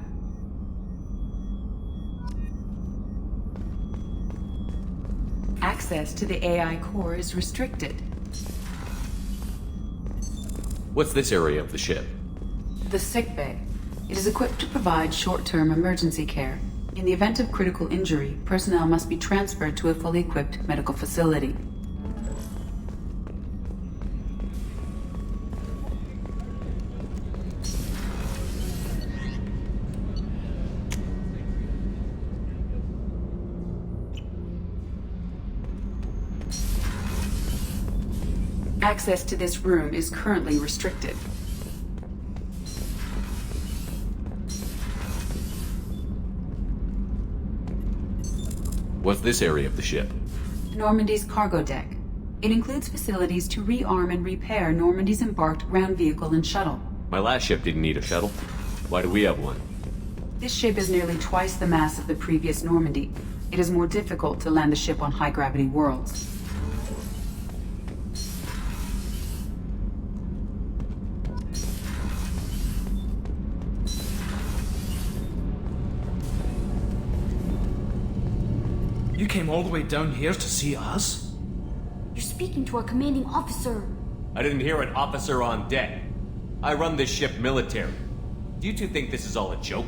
Access to the AI core is restricted. What's this area of the ship? The sick bay. It is equipped to provide short-term emergency care. In the event of critical injury, personnel must be transferred to a fully equipped medical facility. Access to this room is currently restricted. What's this area of the ship? Normandy's cargo deck. It includes facilities to rearm and repair Normandy's embarked ground vehicle and shuttle. My last ship didn't need a shuttle. Why do we have one? This ship is nearly twice the mass of the previous Normandy. It is more difficult to land the ship on high-gravity worlds. You came all the way down here to see us? You're speaking to our commanding officer. I didn't hear an officer on deck. I run this ship military. Do you two think this is all a joke?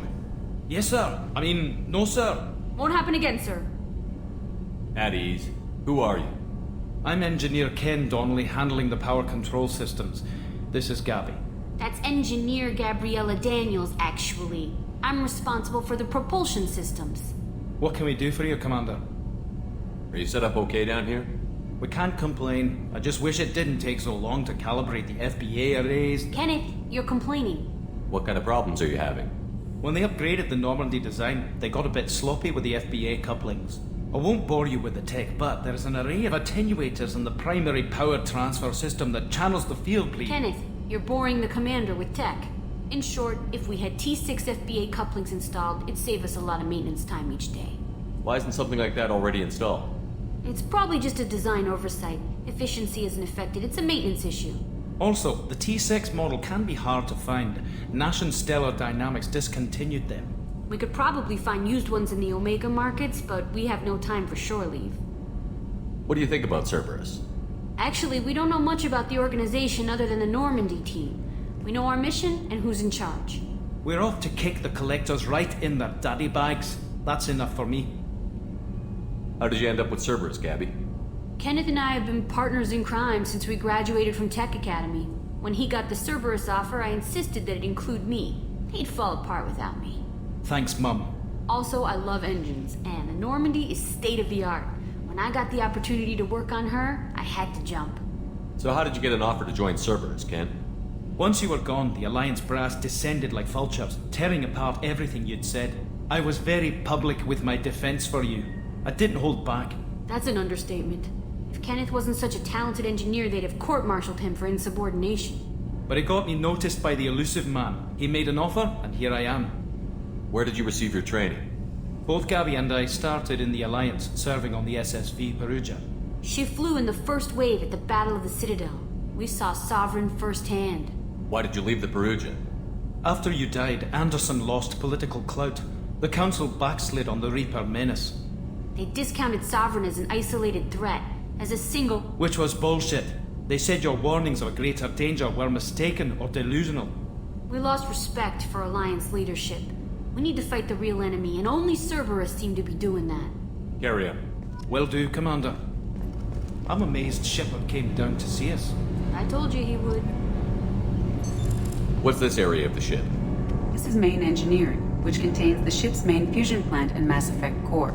Yes, sir. I mean, no, sir. Won't happen again, sir. At ease. Who are you? I'm Engineer Ken Donnelly, handling the power control systems. This is Gabby. That's Engineer Gabriella Daniels, actually. I'm responsible for the propulsion systems. What can we do for you, Commander? Are you set up okay down here? We can't complain. I just wish it didn't take so long to calibrate the FBA arrays. Kenneth, you're complaining. What kind of problems are you having? When they upgraded the Normandy design, they got a bit sloppy with the FBA couplings. I won't bore you with the tech, but there's an array of attenuators in the primary power transfer system that channels the field bleed. Kenneth, you're boring the commander with tech. In short, if we had T6 FBA couplings installed, it'd save us a lot of maintenance time each day. Why isn't something like that already installed? It's probably just a design oversight. Efficiency isn't affected, it's a maintenance issue. Also, the T6 model can be hard to find. Nash and Stellar Dynamics discontinued them. We could probably find used ones in the Omega markets, but we have no time for shore leave. What do you think about Cerberus? Actually, we don't know much about the organization other than the Normandy team. We know our mission and who's in charge. We're off to kick the collectors right in their daddy bags. That's enough for me. How did you end up with Cerberus, Gabby? Kenneth and I have been partners in crime since we graduated from Tech Academy. When he got the Cerberus offer, I insisted that it include me. He'd fall apart without me. Thanks, Mum. Also, I love engines, and the Normandy is state-of-the-art. When I got the opportunity to work on her, I had to jump. So how did you get an offer to join Cerberus, Ken? Once you were gone, the Alliance brass descended like vultures, tearing apart everything you'd said. I was very public with my defense for you. I didn't hold back. That's an understatement. If Kenneth wasn't such a talented engineer, they'd have court-martialed him for insubordination. But it got me noticed by the elusive man. He made an offer, and here I am. Where did you receive your training? Both Gabby and I started in the Alliance, serving on the SSV Perugia. She flew in the first wave at the Battle of the Citadel. We saw Sovereign firsthand. Why did you leave the Perugia? After you died, Anderson lost political clout. The Council backslid on the Reaper menace. They discounted Sovereign as an isolated threat, as a single... Which was bullshit. They said your warnings of a greater danger were mistaken or delusional. We lost respect for Alliance leadership. We need to fight the real enemy, and only Cerberus seemed to be doing that. Carry on. Will do, Commander. I'm amazed Shepard came down to see us. I told you he would. What's this area of the ship? This is main engineering, which contains the ship's main fusion plant and Mass Effect core.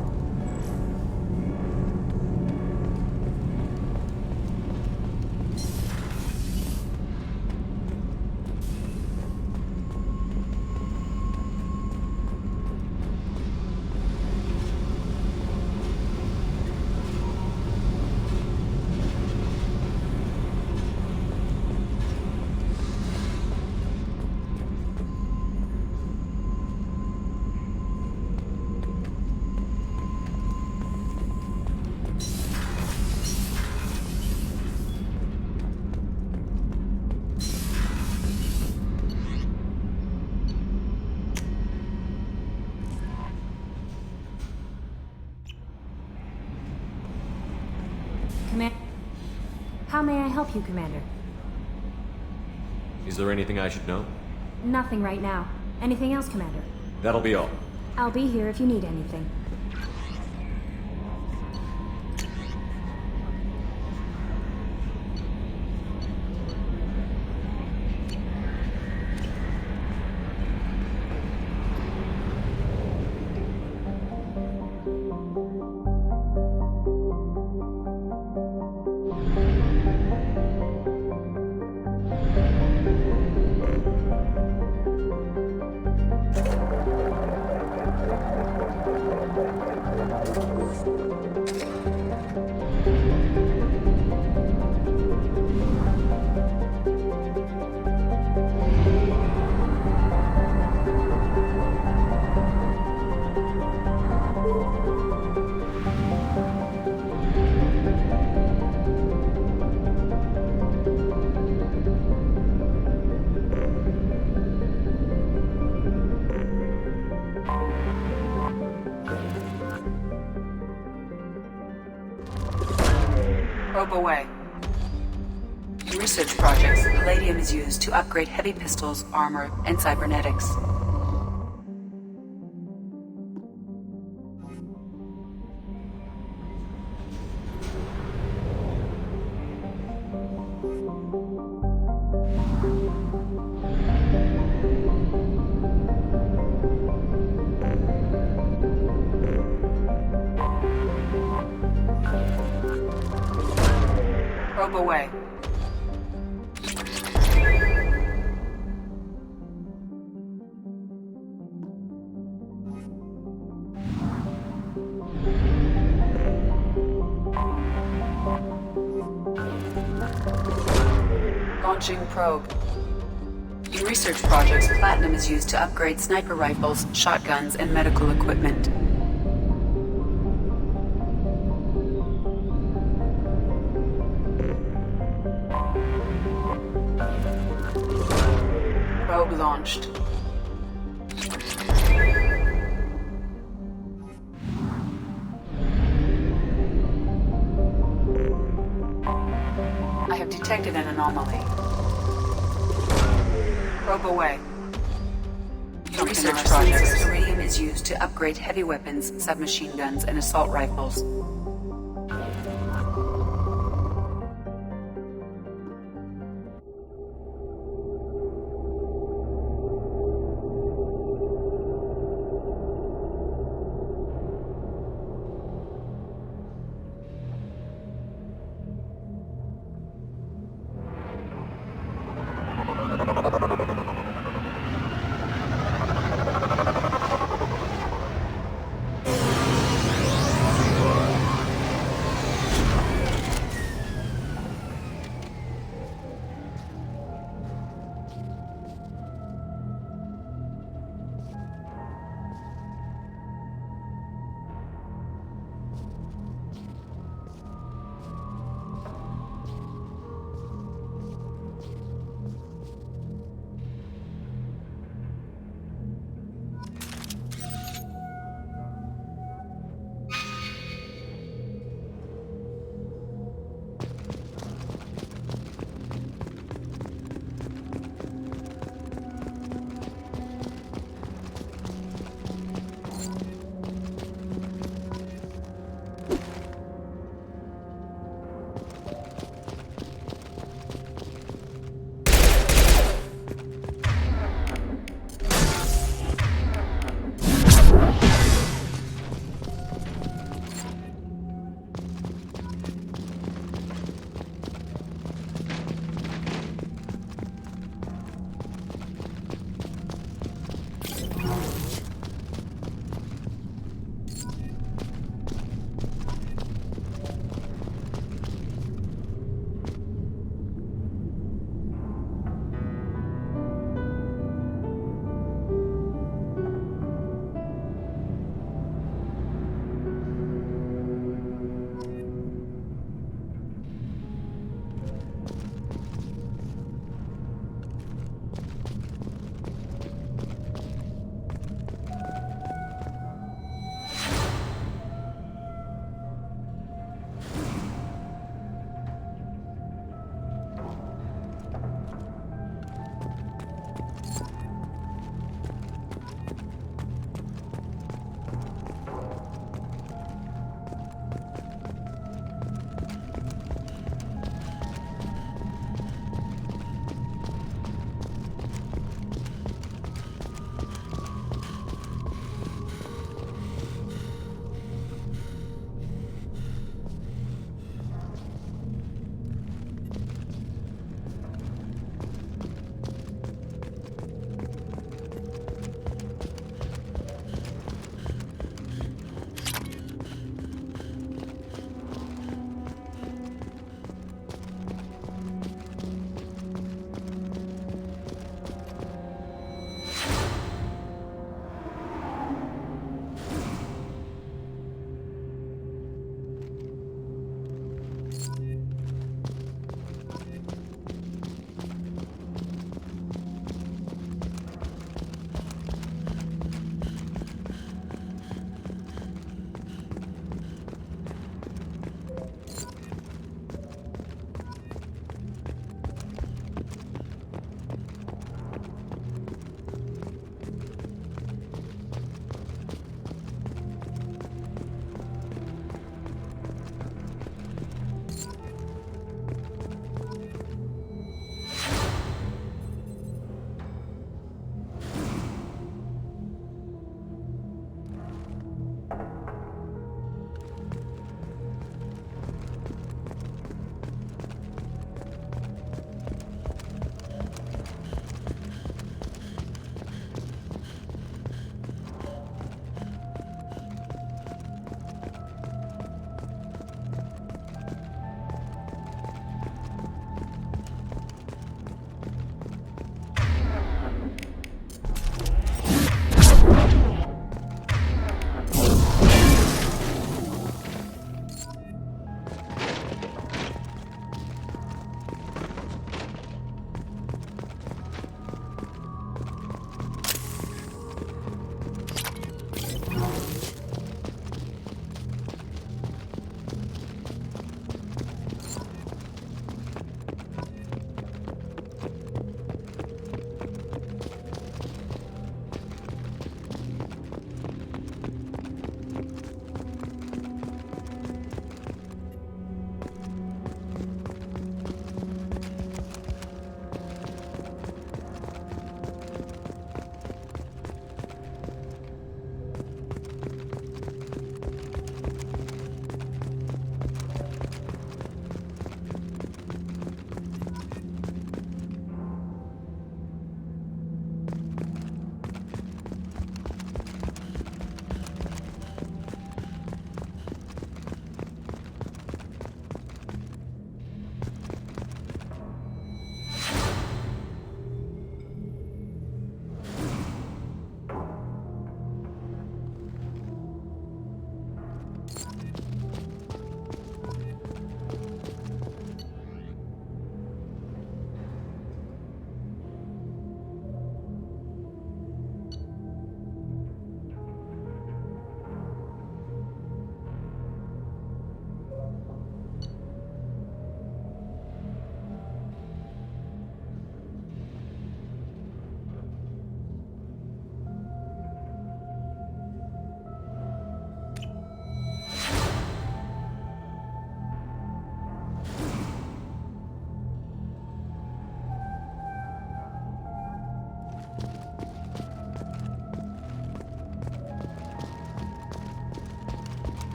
How may I help you, Commander? Is there anything I should know? Nothing right now. Anything else, Commander? That'll be all. I'll be here if you need anything. Probe away. In research projects, palladium is used to upgrade heavy pistols, armor, and cybernetics. Probe away. Launching probe. In research projects, platinum is used to upgrade sniper rifles, shotguns, and medical equipment. Probe launched. I have detected an anomaly. Probe away. In research projects, iridium is used to upgrade heavy weapons, submachine guns, and assault rifles.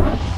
Shepard.